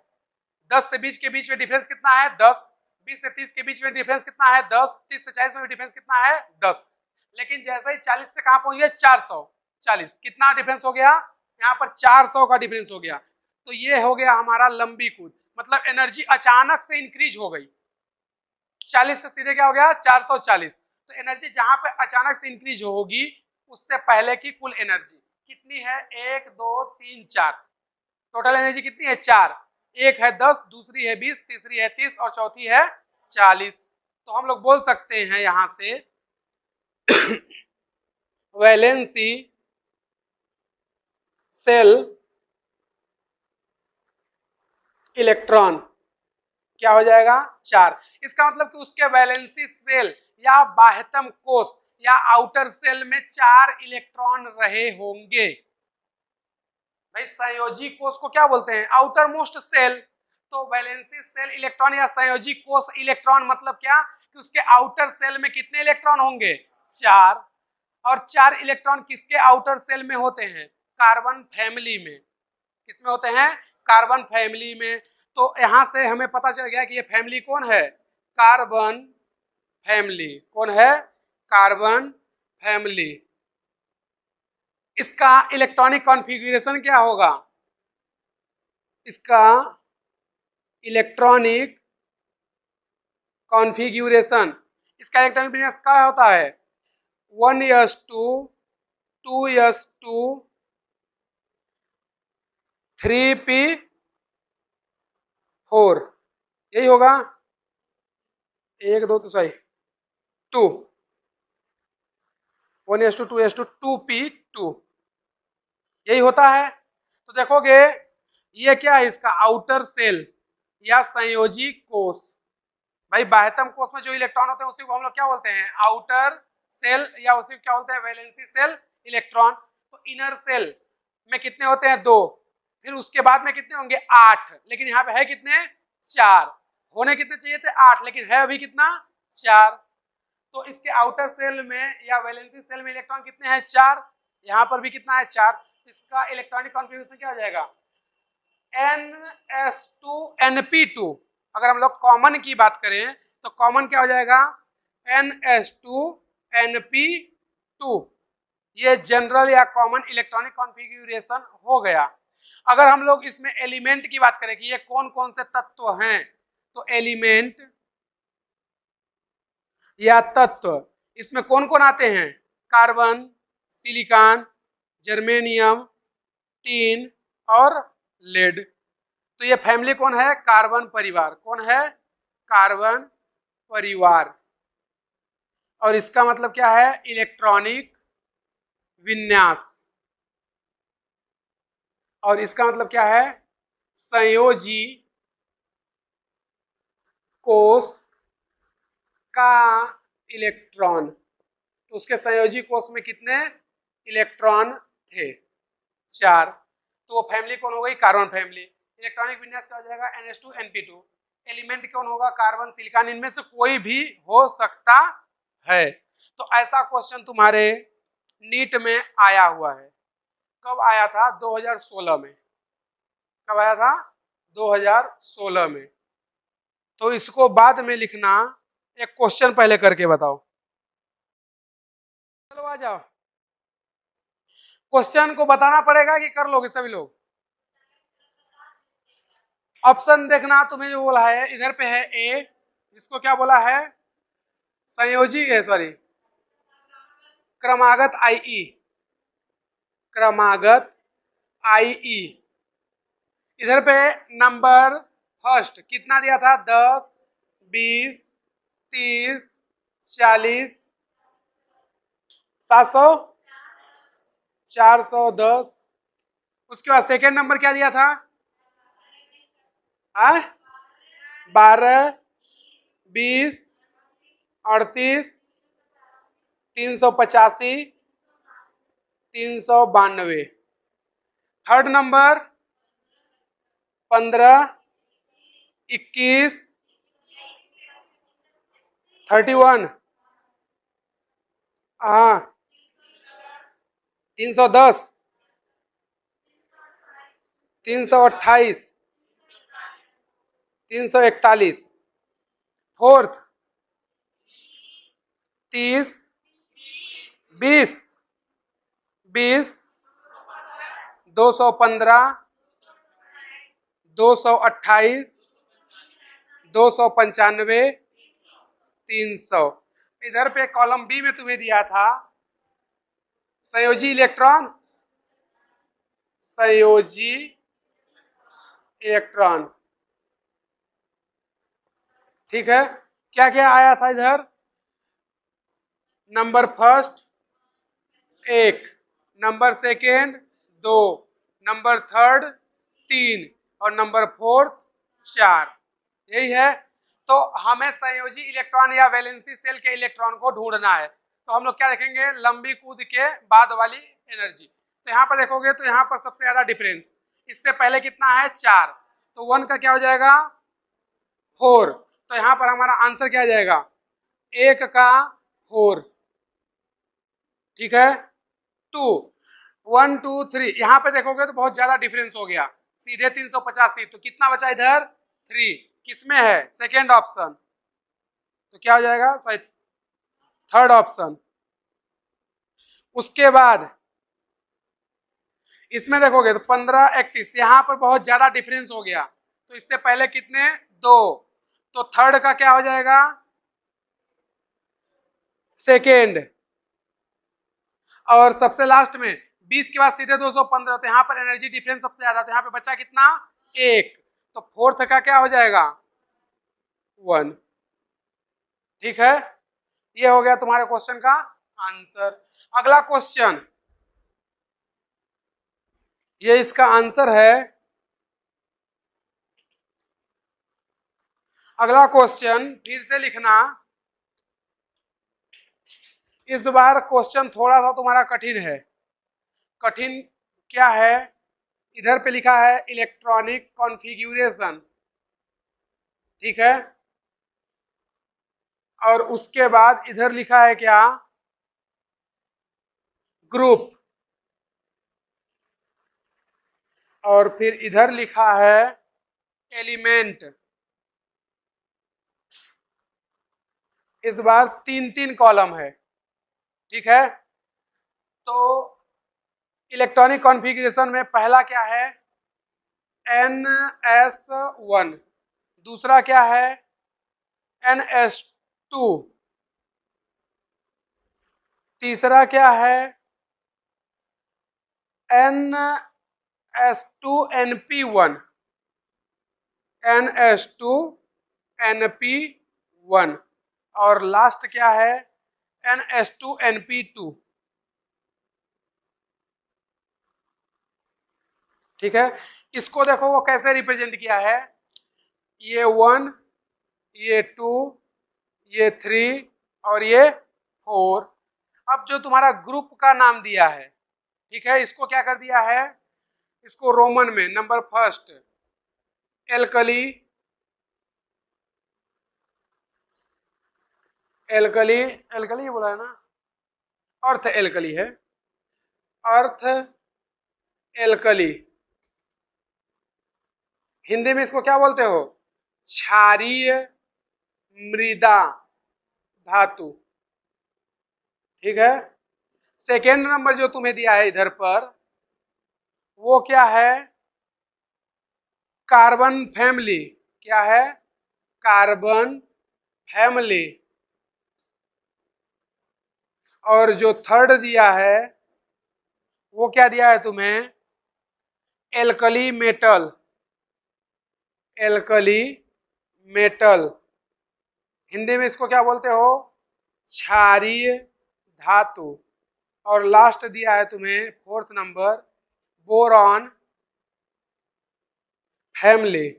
10 से 20 के बीच में डिफरेंस कितना है? 10। 20 से 30 के बीच में डिफरेंस कितना है? 10। 30 से 40 में डिफरेंस कितना है? 10। लेकिन जैसे ही 40 से कहां पहुंच गए? 440, कितना डिफरेंस हो गया? यहाँ पर 400 का डिफरेंस हो गया। तो ये हो गया हमारा लंबी कूद, मतलब एनर्जी अचानक से इंक्रीज हो गई। 40 से सीधे क्या हो गया? 440। तो एनर्जी जहां पे अचानक से इंक्रीज होगी उससे पहले की कुल एनर्जी कितनी है? 1, 2, 3, 4। टोटल एनर्जी कितनी है? 4। एक है 10, दूसरी है 20, तीसरी है 30 और चौथी है 40। तो हम लोग बोल सकते हैं यहां से वैलेंसी सेल इलेक्ट्रॉन क्या हो जाएगा 4। इसका मतलब कि उसके वैलेंसी सेल या बाह्यतम कोष या आउटर सेल में 4 इलेक्ट्रॉन रहे होंगे। भाई संयोजी कोष को क्या बोलते हैं आउटर मोस्ट सेल। तो वैलेंसी सेल इलेक्ट्रॉन या संयोजी कोष इलेक्ट्रॉन मतलब क्या कि उसके आउटर सेल में कितने इलेक्ट्रॉन होंगे 4। और 4 इलेक्ट्रॉन किसके आउटर सेल में होते हैं कार्बन फैमिली में। किसमें होते हैं कार्बन फैमिली में। तो यहां से हमें पता चल गया कि ये फैमिली कौन है कार्बन फैमिली। कौन है कार्बन फैमिली। इसका इलेक्ट्रॉनिक कॉन्फ़िगरेशन क्या होगा इसका इलेक्ट्रॉनिक कॉन्फ़िगरेशन इसका इलेक्ट्रॉनिक विन्यास क्या होता है 1s2 2s2 3p4 यही होगा 1 2 सॉरी 2 1s2 2s2 2p2 यही होता है। तो देखोगे ये क्या है इसका आउटर सेल या संयोजी कोष। भाई बाह्यतम कोष में जो इलेक्ट्रॉन होते हैं उसी को हम लोग क्या बोलते हैं आउटर सेल या उसी को क्या बोलते हैं वैलेंसी सेल इलेक्ट्रॉन। तो इनर सेल में कितने होते हैं 2 फिर उसके बाद में कितने होंगे 8 लेकिन यहाँ पे है कितने 4 होने कितने चाहिए थे 8 लेकिन है अभी कितना 4। तो इसके आउटर सेल में या वैलेंसी सेल में इलेक्ट्रॉन कितने हैं 4 यहाँ पर भी कितना है 4। इसका इलेक्ट्रॉनिक कॉन्फ़िगरेशन क्या हो जाएगा NS2 अगर हम लोग कॉमन की बात करें तो कॉमन क्या हो जाएगा NS2 ये जनरल या कॉमन इलेक्ट्रॉनिक कॉन्फ़िगरेशन हो गया। अगर हम लोग इसमें एलिमेंट की बात करें कि ये कौन कौन से तत्व हैं तो एलिमेंट या तत्व इसमें कौन कौन आते हैं कार्बन सिलिकॉन जर्मेनियम टीन और लेड। तो ये फैमिली कौन है कार्बन परिवार। कौन है कार्बन परिवार। और इसका मतलब क्या है इलेक्ट्रॉनिक विन्यास। और इसका मतलब क्या है संयोजी कोष का इलेक्ट्रॉन। तो उसके संयोजी कोष में कितने इलेक्ट्रॉन थे 4। तो वो फैमिली कौन हो गई कार्बन फैमिली। इलेक्ट्रॉनिक विन्यास क्या हो जाएगा NH2 NP2। एलिमेंट कौन होगा कार्बन सिलिकॉन इनमें से कोई भी हो सकता है। तो ऐसा क्वेश्चन तुम्हारे नीट में आया हुआ है। कब आया था 2016 में। कब आया था 2016 में। तो इसको बाद में लिखना एक क्वेश्चन पहले करके बताओ। चलो आ जाओ क्वेश्चन को बताना पड़ेगा कि कर लोगे सभी लोग। ऑप्शन देखना तुम्हें जो बोला है इधर पे है ए जिसको क्या बोला है संयोजी है सॉरी क्रमागत आईई। क्रमागत आईई इधर पे नंबर फर्स्ट कितना दिया था 10 20 30 40 700 410। उसके बाद सेकेंड नंबर क्या दिया था 12 20 38 385 392। थर्ड नंबर 15 21 31 हाँ 310 328 341। फोर्थ 30 20 20 215 228 295 300। इधर पे कॉलम बी में तुम्हें दिया था संयोजी इलेक्ट्रॉन। संयोजी इलेक्ट्रॉन ठीक है। क्या क्या आया था इधर number first 1 number second 2 number third 3 और नंबर फोर्थ 4, यही है। तो हमें संयोजी इलेक्ट्रॉन या वैलेंसी सेल के इलेक्ट्रॉन को ढूंढना है, तो हम लोग क्या देखेंगे, लंबी कूद के बाद वाली एनर्जी। तो यहाँ पर देखोगे तो यहाँ पर सबसे ज्यादा डिफरेंस, इससे पहले कितना है 4, तो 1 का क्या हो जाएगा 4, तो यहाँ पर हमारा आंसर क्या आ जाएगा 1 का 4, ठीक है। 2, 1 2 3, यहाँ पे देखोगे तो बहुत ज्यादा डिफरेंस हो गया, सीधे 385, तो कितना बचा इधर 3, किसमें है सेकेंड ऑप्शन, तो क्या हो जाएगा शायद थर्ड ऑप्शन। उसके बाद इसमें देखोगे तो 15 31, यहाँ पर बहुत ज्यादा डिफरेंस हो गया, तो इससे पहले कितने 2, तो थर्ड का क्या हो जाएगा सेकेंड, और सबसे लास्ट में 20 के बाद सीधे 215, तो यहाँ पर एनर्जी डिफरेंस सबसे ज्यादा, तो यहाँ पे बचा कितना 1, तो फोर्थ का क्या हो जाएगा 1, ठीक है। ये हो गया तुम्हारे क्वेश्चन का आंसर। अगला क्वेश्चन, ये इसका आंसर है। अगला क्वेश्चन फिर से लिखना, इस बार क्वेश्चन थोड़ा सा तुम्हारा कठिन है। कठिन क्या है, इधर पे लिखा है इलेक्ट्रॉनिक कॉन्फ़िगरेशन, ठीक है, और उसके बाद इधर लिखा है क्या ग्रुप, और फिर इधर लिखा है एलिमेंट। इस बार 3 कॉलम है, ठीक है। तो इलेक्ट्रॉनिक कॉन्फ़िगरेशन में पहला क्या है NS1, दूसरा क्या है NS2, तीसरा क्या है NS2NP1, NS2NP1, और लास्ट क्या है NS2NP2, ठीक है। इसको देखो वो कैसे रिप्रेजेंट किया है, ये 1, ये 2, ये 3 और ये 4। अब जो तुम्हारा ग्रुप का नाम दिया है, ठीक है, इसको क्या कर दिया है, इसको रोमन में number first alkali, alkali alkali बोला है ना, अर्थ एल्कली है, अर्थ एल्कली, हिंदी में इसको क्या बोलते हो क्षारीय मृदा धातु, ठीक है। सेकेंड नंबर जो तुम्हें दिया है इधर पर, वो क्या है कार्बन फैमिली, क्या है कार्बन फैमिली, और जो थर्ड दिया है वो क्या दिया है तुम्हें alkali metal, alkali metal, Hindi में इसको क्या बोलते हो क्षारीय धातु, और लास्ट दिया है तुम्हें फोर्थ नंबर बोरॉन फैमिली,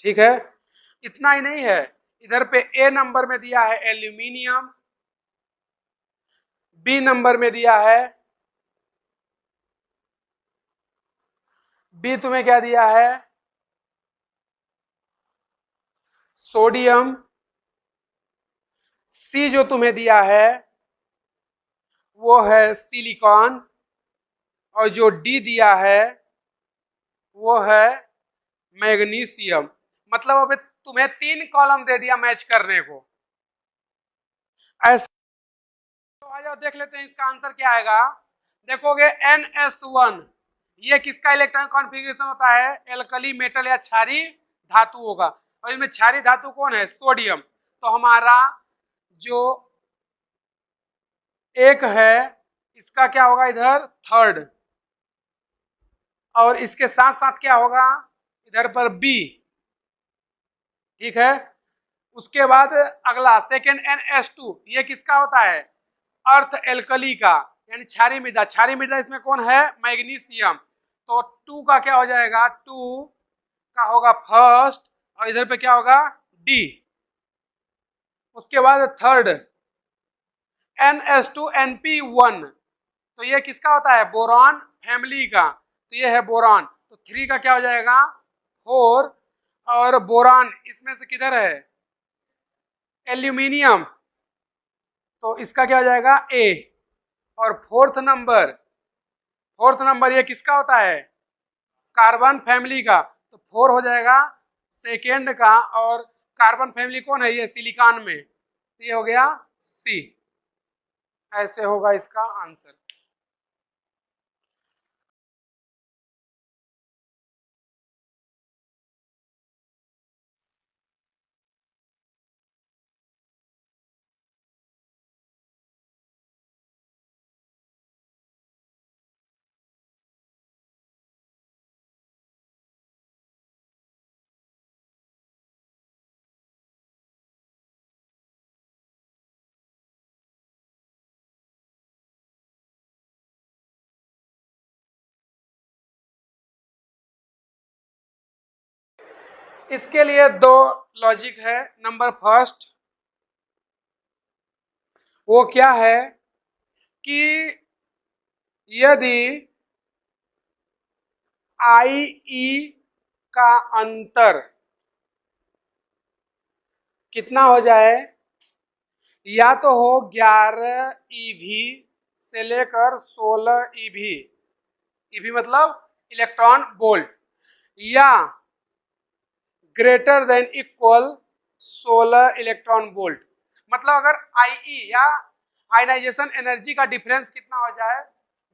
ठीक है। इतना ही नहीं है, इधर पे ए नंबर में दिया है एल्यूमिनियम, बी नंबर में दिया है, बी तुम्हें क्या दिया है सोडियम, सी जो तुम्हें दिया है वो है सिलिकॉन, और जो डी दिया है वो है मैग्नीशियम। मतलब अब तुम्हें 3 कॉलम दे दिया मैच करने को, ऐसा। तो आ जाओ देख लेते हैं इसका आंसर क्या आएगा। देखोगे NS1, ये किसका इलेक्ट्रॉनिक कॉन्फ़िगरेशन होता है एल्कली मेटल या क्षारीय धातु होगा, और इसमें क्षारीय धातु कौन है सोडियम, तो हमारा जो एक है इसका क्या होगा इधर थर्ड, और इसके साथ साथ क्या होगा इधर पर बी, ठीक है। उसके बाद अगला सेकेंड NS2, ये किसका होता है अर्थ एल्कली का, यानी क्षारीय मृदा, क्षारीय मृदा इसमें कौन है मैग्नीशियम, तो 2 का क्या हो जाएगा 2 का होगा फर्स्ट और इधर पे क्या होगा डी। उसके बाद थर्ड NH2NP1, तो ये किसका होता है बोरॉन फैमिली का, तो ये है बोरॉन, तो 3 का क्या हो जाएगा 4, और बोरॉन इसमें से किधर है एल्यूमिनियम, तो इसका क्या हो जाएगा ए। और फोर्थ नंबर ये किसका होता है कार्बन फैमिली का, तो 4 हो जाएगा सेकेंड का, और कार्बन फैमिली कौन है ये सिलिकॉन में, तो ये हो गया सी। ऐसे होगा इसका आंसर। इसके लिए 2 लॉजिक है। नंबर फर्स्ट वो क्या है कि यदि IE का अंतर कितना हो जाए, या तो हो 11 EV से लेकर 16 EV, EV मतलब इलेक्ट्रॉन वोल्ट, या greater than equal 16 electron volt, मतलब अगर IE या आयनाइजेशन एनर्जी का डिफरेंस कितना हो जाए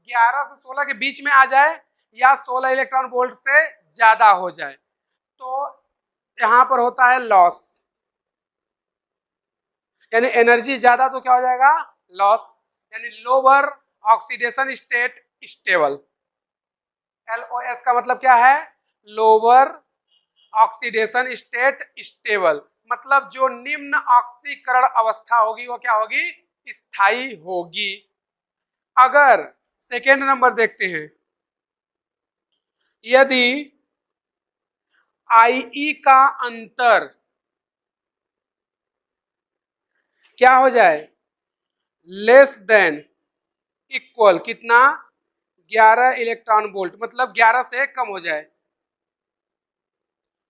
11 से 16 के बीच में आ जाए, या 16 इलेक्ट्रॉन वोल्ट से ज्यादा हो जाए, तो यहां पर होता है लॉस, यानी एनर्जी ज्यादा तो क्या हो जाएगा लॉस, यानी lower oxidation state stable. LOS का मतलब क्या है लोअर ऑक्सीडेशन स्टेट स्टेबल, मतलब जो निम्न ऑक्सीकरण अवस्था होगी वो क्या होगी स्थायी होगी। अगर सेकेंड नंबर देखते हैं, यदि IE का अंतर क्या हो जाए लेस देन इक्वल कितना 11 इलेक्ट्रॉन वोल्ट, मतलब 11 से कम हो जाए,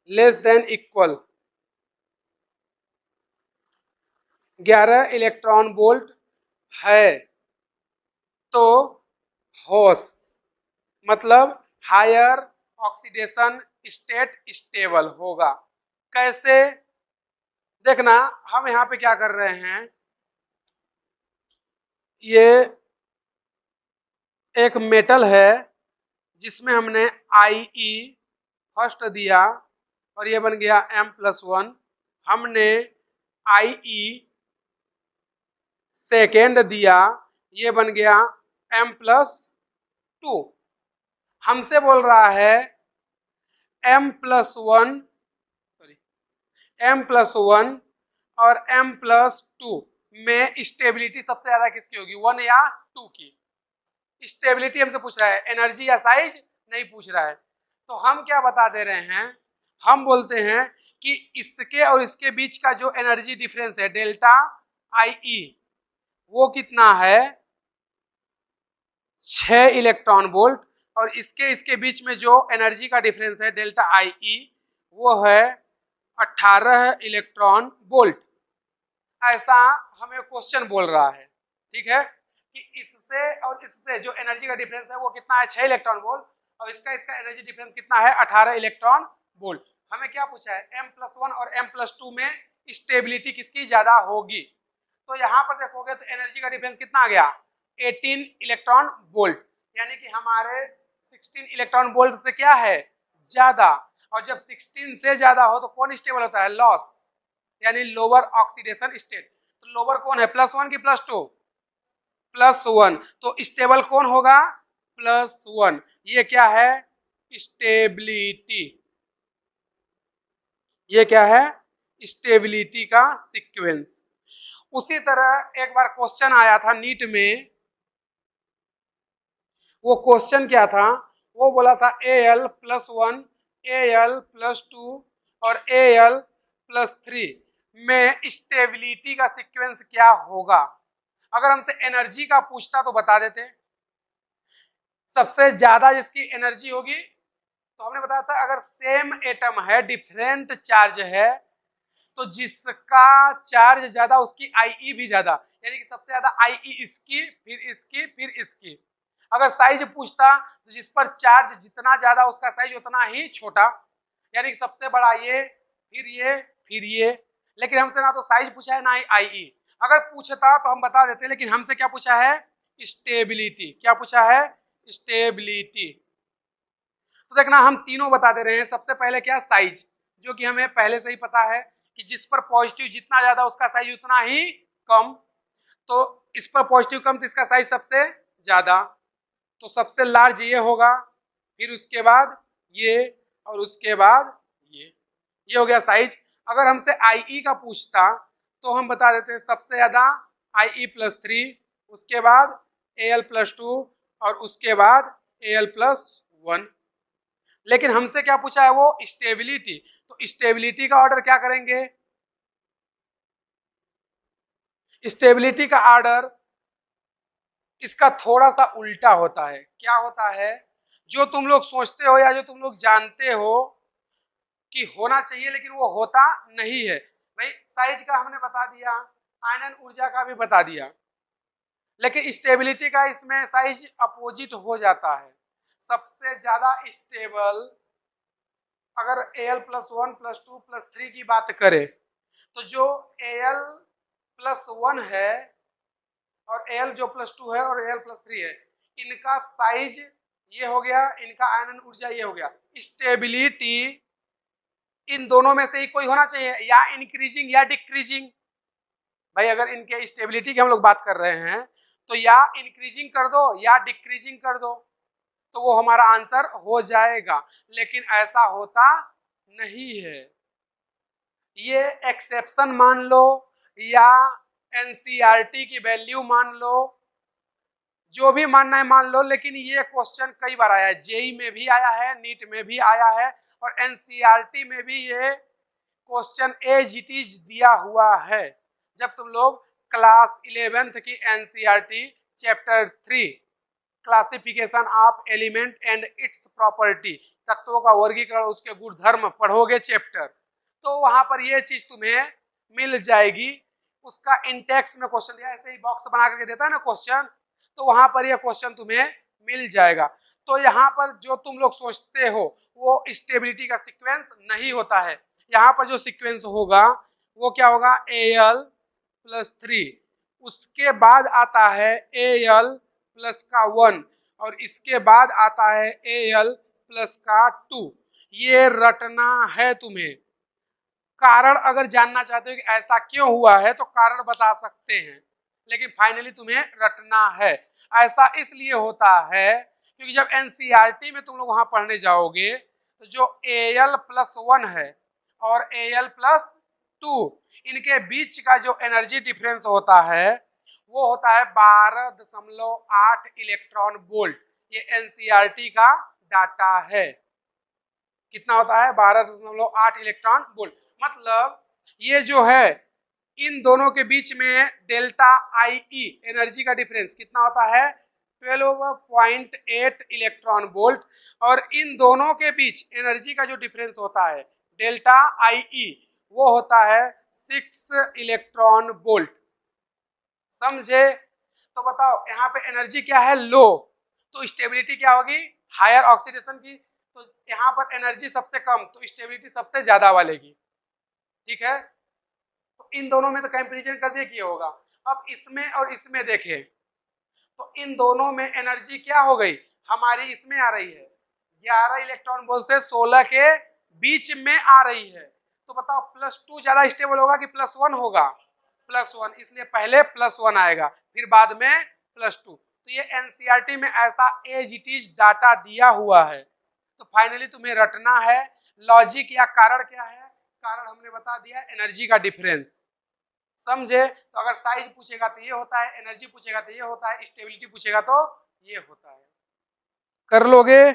less than equal 11 electron volt है, तो होस मतलब हायर ऑक्सीडेशन स्टेट स्टेबल होगा। कैसे देखना, हम यहाँ पे क्या कर रहे हैं, ये एक मेटल है जिसमें हमने IE फर्स्ट दिया और ये बन गया M+1, हमने IE सेकेंड दिया ये बन गया M+2, हमसे बोल रहा है M+1 और M+2 में स्टेबिलिटी सबसे ज्यादा किसकी होगी 1 या 2 की। स्टेबिलिटी हमसे पूछ रहा है, एनर्जी या साइज नहीं पूछ रहा है। तो हम क्या बता दे रहे हैं, हम बोलते हैं कि इसके और इसके बीच का जो एनर्जी डिफरेंस है डेल्टा IE वो कितना है 6 इलेक्ट्रॉन वोल्ट, और इसके बीच में जो एनर्जी का डिफरेंस है डेल्टा IE वो है 18 इलेक्ट्रॉन वोल्ट। ऐसा हमें क्वेश्चन बोल रहा है, ठीक है, कि इससे और इससे जो एनर्जी का डिफरेंस है वो कितना है 6 इलेक्ट्रॉन वोल्ट, और इसका एनर्जी डिफरेंस कितना है 18 इलेक्ट्रॉन वोल्ट। हमें क्या पूछा है M+1 और M+2 में स्टेबिलिटी किसकी ज्यादा होगी, तो यहाँ पर देखोगे तो एनर्जी का डिफरेंस कितना आ गया 18 इलेक्ट्रॉन वोल्ट, यानी कि हमारे 16 इलेक्ट्रॉन वोल्ट से क्या है ज्यादा, और जब 16 से ज्यादा हो तो कौन स्टेबल होता है लॉस, यानी लोअर ऑक्सीडेशन स्टेट। तो लोअर कौन है +1 की +2 +1, तो स्टेबल कौन होगा +1, ये क्या है स्टेबिलिटी, ये क्या है स्टेबिलिटी का सीक्वेंस। उसी तरह एक बार क्वेश्चन आया था नीट में, वो क्वेश्चन क्या था वो बोला था Al+1 Al+2 और Al+3 में स्टेबिलिटी का सीक्वेंस क्या होगा? अगर हमसे एनर्जी का पूछता तो बता देते। सबसे ज्यादा जिसकी एनर्जी होगी, तो हमने बताया था अगर सेम एटम है, डिफरेंट चार्ज है, तो जिसका चार्ज ज्यादा उसकी Ie भी ज्यादा, यानी कि सबसे ज्यादा Ie इसकी, फिर इसकी, फिर इसकी। अगर साइज पूछता तो जिस पर चार्ज जितना ज्यादा उसका साइज उतना ही छोटा, यानी कि सबसे बड़ा ये, फिर ये, फिर ये। लेकिन हमसे ना तो साइज पूछा है ना ही Ie। अगर पूछता तो हम बता देते, लेकिन हमसे क्या पूछा है? स्टेबिलिटी। क्या पूछा है? स्टेबिलिटी। तो देखना हम तीनों बता दे रहे हैं। सबसे पहले क्या? साइज, जो कि हमें पहले से ही पता है कि जिस पर पॉजिटिव जितना ज्यादा उसका साइज उतना ही कम। तो इस पर पॉजिटिव कम तो इसका साइज सबसे ज्यादा, तो सबसे लार्ज ये होगा, फिर उसके बाद ये, और उसके बाद ये हो गया साइज। अगर हमसे Ie का पूछता तो हम बता देते हैं सबसे ज्यादा Ie+3, उसके बाद Al+2 और उसके बाद Al+1। लेकिन हमसे क्या पूछा है? वो स्टेबिलिटी। तो स्टेबिलिटी का ऑर्डर क्या करेंगे? स्टेबिलिटी का ऑर्डर इसका थोड़ा सा उल्टा होता है। क्या होता है? जो तुम लोग सोचते हो या जो तुम लोग जानते हो कि होना चाहिए लेकिन वो होता नहीं है। भाई साइज का हमने बता दिया, आयनन ऊर्जा का भी बता दिया, लेकिन स्टेबिलिटी का इसमें साइज अपोजिट हो जाता है। सबसे ज्यादा स्टेबल अगर Al+1+2+3 की बात करें तो जो Al+1 है और Al जो +2 है और Al+3 है, इनका साइज ये हो गया, इनका आयनन ऊर्जा ये हो गया। स्टेबिलिटी इन दोनों में से ही कोई होना चाहिए, या इंक्रीजिंग या डिक्रीजिंग। भाई अगर इनके स्टेबिलिटी की हम लोग बात कर रहे हैं तो या इंक्रीजिंग कर दो या डिक्रीजिंग कर दो, तो वो हमारा आंसर हो जाएगा। लेकिन ऐसा होता नहीं है। ये एक्सेप्शन मान लो या एनसीईआरटी की वैल्यू मान लो, जो भी मानना है मान लो, लेकिन ये क्वेश्चन कई बार आया है। जेई में भी आया है, नीट में भी आया है, और एनसीईआरटी में भी ये क्वेश्चन एज इट इज दिया हुआ है। जब तुम लोग क्लास 11th की NCERT chapter 3 classification of element and it's property, तत्वों का वर्गीकरण, उसके गुणधर्म पढ़ोगे चैप्टर, तो वहां पर ये चीज तुम्हें मिल जाएगी। उसका इंटेक्स में क्वेश्चन दिया, ऐसे ही बॉक्स बना करके देता है ना क्वेश्चन, तो वहां पर यह क्वेश्चन तुम्हें मिल जाएगा। तो यहाँ पर जो तुम लोग सोचते हो वो स्टेबिलिटी का सीक्वेंस नहीं होता है। यहाँ पर जो सीक्वेंस होगा वो क्या होगा? Al+3, उसके बाद आता है Al+1 और इसके बाद आता है Al+2। ये रटना है तुम्हें। कारण अगर जानना चाहते हो कि ऐसा क्यों हुआ है तो कारण बता सकते हैं, लेकिन फाइनली तुम्हें रटना है। ऐसा इसलिए होता है क्योंकि जब एनसीईआरटी में तुम लोग वहां पढ़ने जाओगे तो जो Al+1 है और Al+2, इनके बीच का जो एनर्जी डिफरेंस होता है वो होता है 12.8 इलेक्ट्रॉन वोल्ट। ये एनसीईआरटी का डाटा है। कितना होता है? 12.8 इलेक्ट्रॉन वोल्ट। मतलब ये जो है इन दोनों के बीच में डेल्टा Ie एनर्जी का डिफरेंस कितना होता है? 12.8 इलेक्ट्रॉन वोल्ट। और इन दोनों के बीच एनर्जी का जो डिफरेंस होता है डेल्टा Ie, वो होता है 6 इलेक्ट्रॉन वोल्ट। समझे? तो बताओ यहाँ पे एनर्जी क्या है? लो, तो स्टेबिलिटी क्या होगी? हायर ऑक्सीडेशन की। तो यहाँ पर एनर्जी सबसे कम तो स्टेबिलिटी सबसे ज्यादा वाले की। ठीक है, तो इन दोनों में तो कंपैरिजन कर दिए किया होगा। अब इसमें और इसमें देखें तो इन दोनों में एनर्जी क्या हो गई? हमारी इसमें आ रही है 11 इलेक्ट्रॉन वोल्ट से 16 के बीच में आ रही है। तो बताओ +2 ज्यादा स्टेबल होगा कि +1 होगा? +1, इसलिए पहले +1 आएगा फिर बाद में +2। तो ये एनसीईआरटी में ऐसा एज इट इज डाटा दिया हुआ है। तो फाइनली तुम्हें रटना है लॉजिक या कारण क्या है। कारण हमने बता दिया, एनर्जी का डिफरेंस। समझे? तो अगर साइज पूछेगा तो ये होता है, एनर्जी पूछेगा तो ये होता है, स्टेबिलिटी पूछेगा तो ये होता है। कर लोगे?